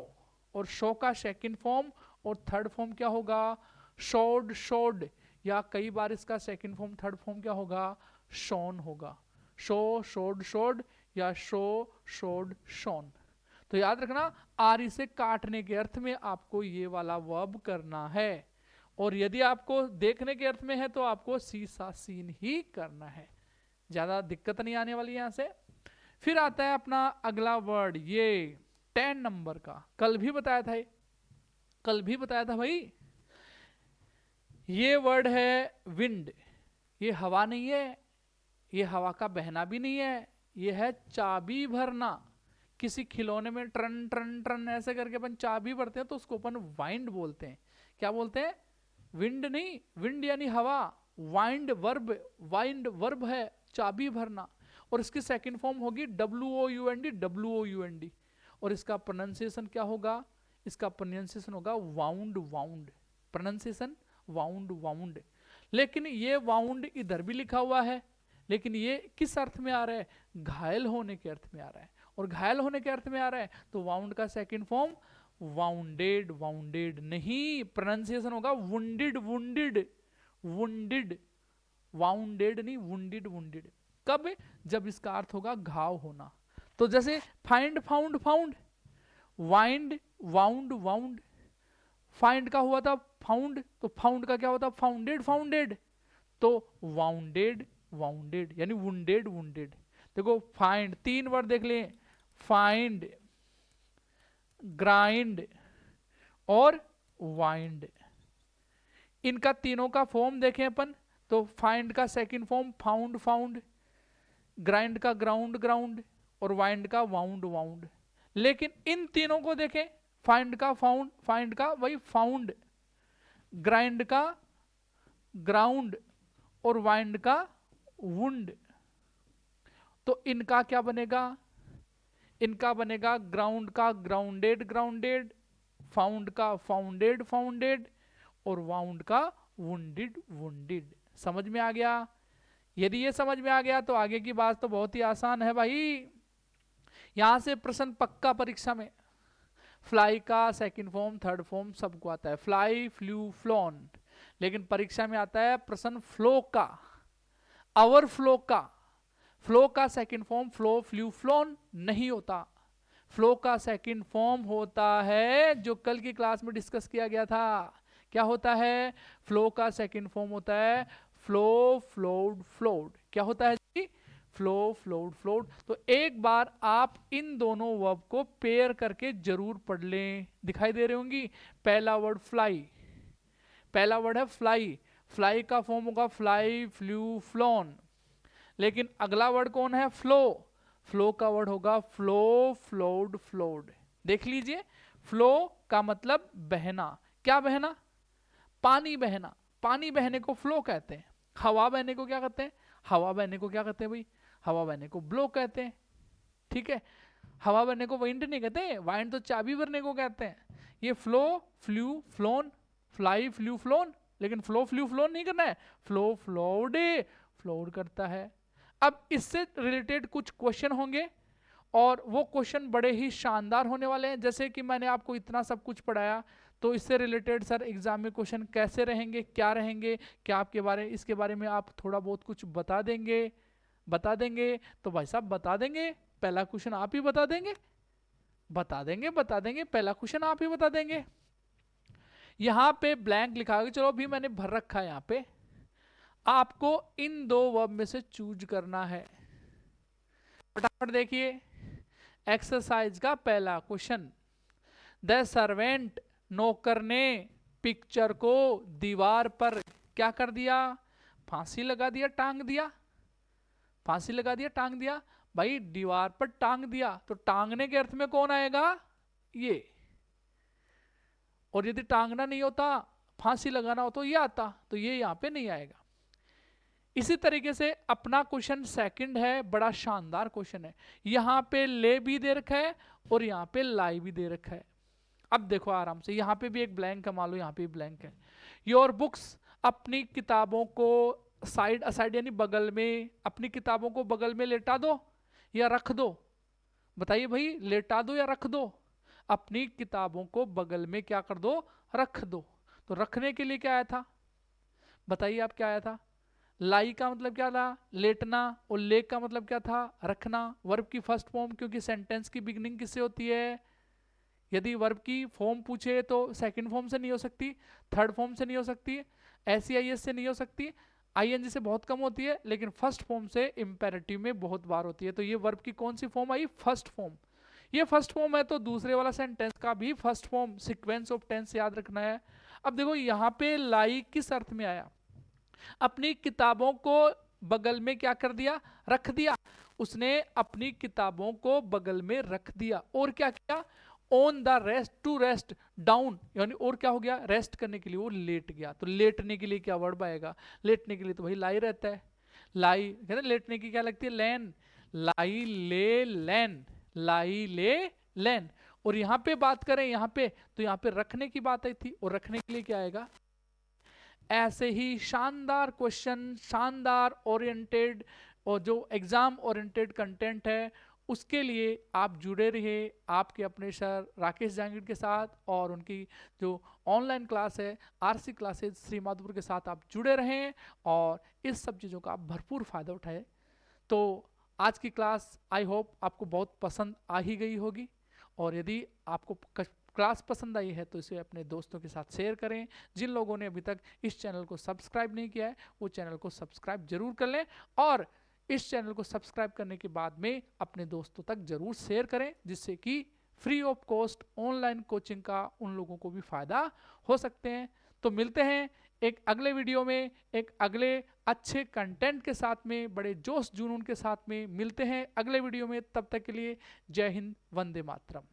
और शो का सेकंड फॉर्म और थर्ड फॉर्म क्या होगा, शोड, शोड, या कई बार इसका सेकंड फॉर्म थर्ड फॉर्म क्या होगा, शोन होगा। शो, शोड, शोड, या शो, शोड, शोन। तो याद रखना, आरी से काटने के अर्थ में आपको ये वाला वर्ब करना है, और यदि आपको देखने के अर्थ में है तो आपको सी सा सीन ही करना है, ज्यादा दिक्कत नहीं आने वाली यहां से। फिर आता है अपना अगला वर्ड, ये 10 नंबर का, कल भी बताया था, कल भी बताया था भाई। ये वर्ड है विंड। ये हवा नहीं है, ये हवा का बहना भी नहीं है, ये है चाबी भरना। किसी खिलौने में ट्रन ट्रन ट्रन ऐसे करके अपन चाबी भरते हैं तो उसको अपन वाइंड बोलते हैं। क्या बोलते हैं, विंड नहीं, विंड यानी हवा, वाइंड वर्ब, वाइंड वर्ब है चाबी भरना, और इसकी सेकंड फॉर्म होगी WOUND, WOUND, और इसका प्रोनाउंसिएशन क्या होगा, इसका प्रोनाउंसिएशन होगा wound, wound, pronunciation wound, wound. लेकिन ये वाउंड इधर भी लिखा हुआ है, लेकिन ये किस अर्थ में आ रहा है, घायल होने के अर्थ में आ रहा है, और घायल होने के अर्थ में आ रहा है तो वाउंड का सेकंड फॉर्म वाउंडेड, वाउंडेड नहीं, प्रोनाउंसिएशन होगा वुंडेड, वुंडेड, वुंडेड, वाउंडेड नहीं, वुंडेड, वुंडेड। कब, जब इसका अर्थ होगा घाव होना। तो जैसे find, found, found, wind, wound, wound, find का हुआ था फाउंड, तो फाउंड का क्या होता, फाउंडेड, फाउंडेड, तो वाउंडेड, वाउंडेड, यानी वुंडेड, वुंडेड। देखो फाइंड, तीन वर्ड देख ले, फाइंड, ग्राइंड और वाइंड। इनका तीनों का फॉर्म देखें अपन, तो फाइंड का second form found, found, grind का ग्राउंड, ग्राउंड, और वाइंड का वाउंड, वाउंड। लेकिन इन तीनों को देखें, फाइंड का फाउंड, फाइंड का वही फाउंड, ग्राइंड का ग्राउंड, और वाइंड का वुंड। तो इनका क्या बनेगा, इनका बनेगा ग्राउंड का ग्राउंडेड, ग्राउंडेड, फाउंड का फाउंडेड, फाउंडेड, और वाउंड का वुंडेड, वुंडेड। समझ में आ गया? यदि ये समझ में आ गया तो आगे की बात तो बहुत ही आसान है भाई। यहां से प्रश्न पक्का परीक्षा में, फ्लाई का सेकंड फॉर्म थर्ड फॉर्म सबको आता है, फ्लाई, फ्लू, फ्लोन। लेकिन परीक्षा में आता है प्रश्न फ्लो का, अवर फ्लो का। फ्लो का second form flow, flu, phloem नहीं होता। फ्लो का सेकंड फॉर्म होता है जो कल की क्लास में डिस्कस किया गया था। क्या होता है? फ्लो का सेकंड फॉर्म होता है फ्लो, फ्लोड, फ्लोड। क्या होता है जी? Flow, flowed, flowed. तो एक बार आप इन दोनों वर्ब को पेयर करके जरूर पढ़ लें। दिखाई दे रही होंगी। पहला वर्ड फ्लाई, पहला वर्ड है फ्लाई, फ्लाई का फॉर्म होगा फ्लाई, फ्लू, फ्लोन। लेकिन अगला वर्ड कौन है? फ्लो, फ्लो का वर्ड होगा फ्लो, फ्लोड, फ्लोड। देख लीजिए, फ्लो का मतलब बहना। क्या बहना? पानी बहना। पानी बहने को फ्लो कहते हैं। हवा बहने को क्या कहते हैं? हवा बहने को क्या कहते हैं भाई? हवा बहने को ब्लो कहते हैं। ठीक है, हवा बहने को वाइंड नहीं कहते, वाइंड तो चाबी भरने को कहते हैं। ये flow, flu, phloem, fly, flu, phloem, लेकिन फ्लो, फ्लू, फ्लोन नहीं करना है, फ्लो, फ्लोड, फ्लोड करता है। अब इससे रिलेटेड कुछ क्वेश्चन होंगे और वो क्वेश्चन बड़े ही शानदार होने वाले हैं। जैसे कि मैंने आपको इतना सब कुछ पढ़ाया, तो इससे रिलेटेड सर एग्जाम में क्वेश्चन कैसे रहेंगे, क्या रहेंगे, क्या आपके बारे इसके बारे में आप थोड़ा बहुत कुछ बता देंगे? बता देंगे तो भाई साहब बता देंगे। पहला क्वेश्चन आप ही बता देंगे? बता देंगे, बता देंगे, पहला क्वेश्चन आप ही बता देंगे। यहां पे ब्लैंक लिखा है, चलो अभी मैंने भर रखा है यहां पे। आपको इन दो वर्ब में से चूज करना है। फटाफट देखिए एक्सरसाइज का पहला क्वेश्चन। द सर्वेंट, नौकर ने पिक्चर को दीवार पर क्या कर दिया? फांसी लगा दिया, टांग दिया। फांसी लगा दिया, टांग दिया। भाई दीवार पर टांग दिया, तो टांगने के अर्थ में कौन आएगा, ये। और यदि टांगना नहीं होता, फांसी लगाना हो तो ये आता, तो ये यहां पे नहीं आएगा। इसी तरीके से अपना क्वेश्चन सेकंड है, बड़ा शानदार क्वेश्चन है। यहां पे ले भी दे रखा है और यहां पे लाई भी दे रखा है। अब देखो आराम से, यहां पे भी एक ब्लैंक है, मान लो यहां पे भी ब्लैंक है। योर बुक्स, अपनी किताबों को साइड असाइड यानी बगल में, अपनी किताबों को बगल में लेटा दो या रख दो। बताइए भाई, लेटा दो या रख दो। अपनी किताबों को बगल में क्या कर दो, रख दो। तो रखने के लिए क्या आया था, बताइए आप, क्या आया था। लाई का मतलब क्या था, लेटना, और ले का मतलब क्या था, रखना। वर्ब की फर्स्ट फॉर्म, क्योंकि सेंटेंस की बिगनिंग किससे होती है, यदि वर्ब की फॉर्म पूछे तो सेकंड फॉर्म से नहीं हो सकती, थर्ड फॉर्म से नहीं हो सकती, एसईआईएस से नहीं हो सकती, आईएनजी से बहुत कम होती है, लेकिन फर्स्ट फॉर्म से इंपेरेटिव में बहुत बार होती है। तो ये वर्ब की कौन सी फॉर्म आई, फर्स्ट फॉर्म। ये फर्स्ट फॉर्म है, तो दूसरे वाला सेंटेंस का भी first form, sequence of tense याद रखना है। अब देखो यहाँ पे लाई किस अर्थ में आया, अपनी किताबों को बगल में क्या कर दिया, रख दिया। उसने अपनी किताबों को बगल में रख दिया, और क्या किया, on the rest, to rest, down, यानी और क्या हो गया, रेस्ट करने के लिए वो लेट गया। तो लेटने के लिए क्या वर्ब आएगा, लेटने के लिए तो भाई लाई रहता है। लाई कहते लेटने की क्या लगती है, लैन। लाई ले लैन, लाई ले लैन। और यहां पे बात करें यहां पे, तो यहां पे रखने की बात आई थी, और रखने के लिए क्या आएगा। ऐसे ही शानदार क्वेश्चन, शानदार ओरिएंटेड, और जो एग्जाम ओरिएंटेड कंटेंट है उसके लिए आप जुड़े रहिए आपके अपने सर राकेश जहांगीर के साथ, और उनकी जो ऑनलाइन क्लास है आरसी क्लासेस श्री माधोपुर के साथ आप जुड़े रहें, और इस सब चीज़ों का आप भरपूर फ़ायदा उठाएं। तो आज की क्लास आई होप आपको बहुत पसंद आ ही गई होगी, और यदि आपको क्लास पसंद आई है तो इसे अपने दोस्तों के साथ शेयर करें। जिन लोगों ने अभी तक इस चैनल को सब्सक्राइब नहीं किया है वो चैनल को सब्सक्राइब जरूर कर लें, और इस चैनल को सब्सक्राइब करने के बाद में अपने दोस्तों तक जरूर शेयर करें, जिससे कि free of cost online coaching का उन लोगों को भी फायदा हो सकते हैं। तो मिलते हैं एक अगले वीडियो में, एक अगले अच्छे कंटेंट के साथ में, बड़े जोश जुनून के साथ में मिलते हैं अगले वीडियो में। तब तक के लिए जय हिंद, वंदे मातरम।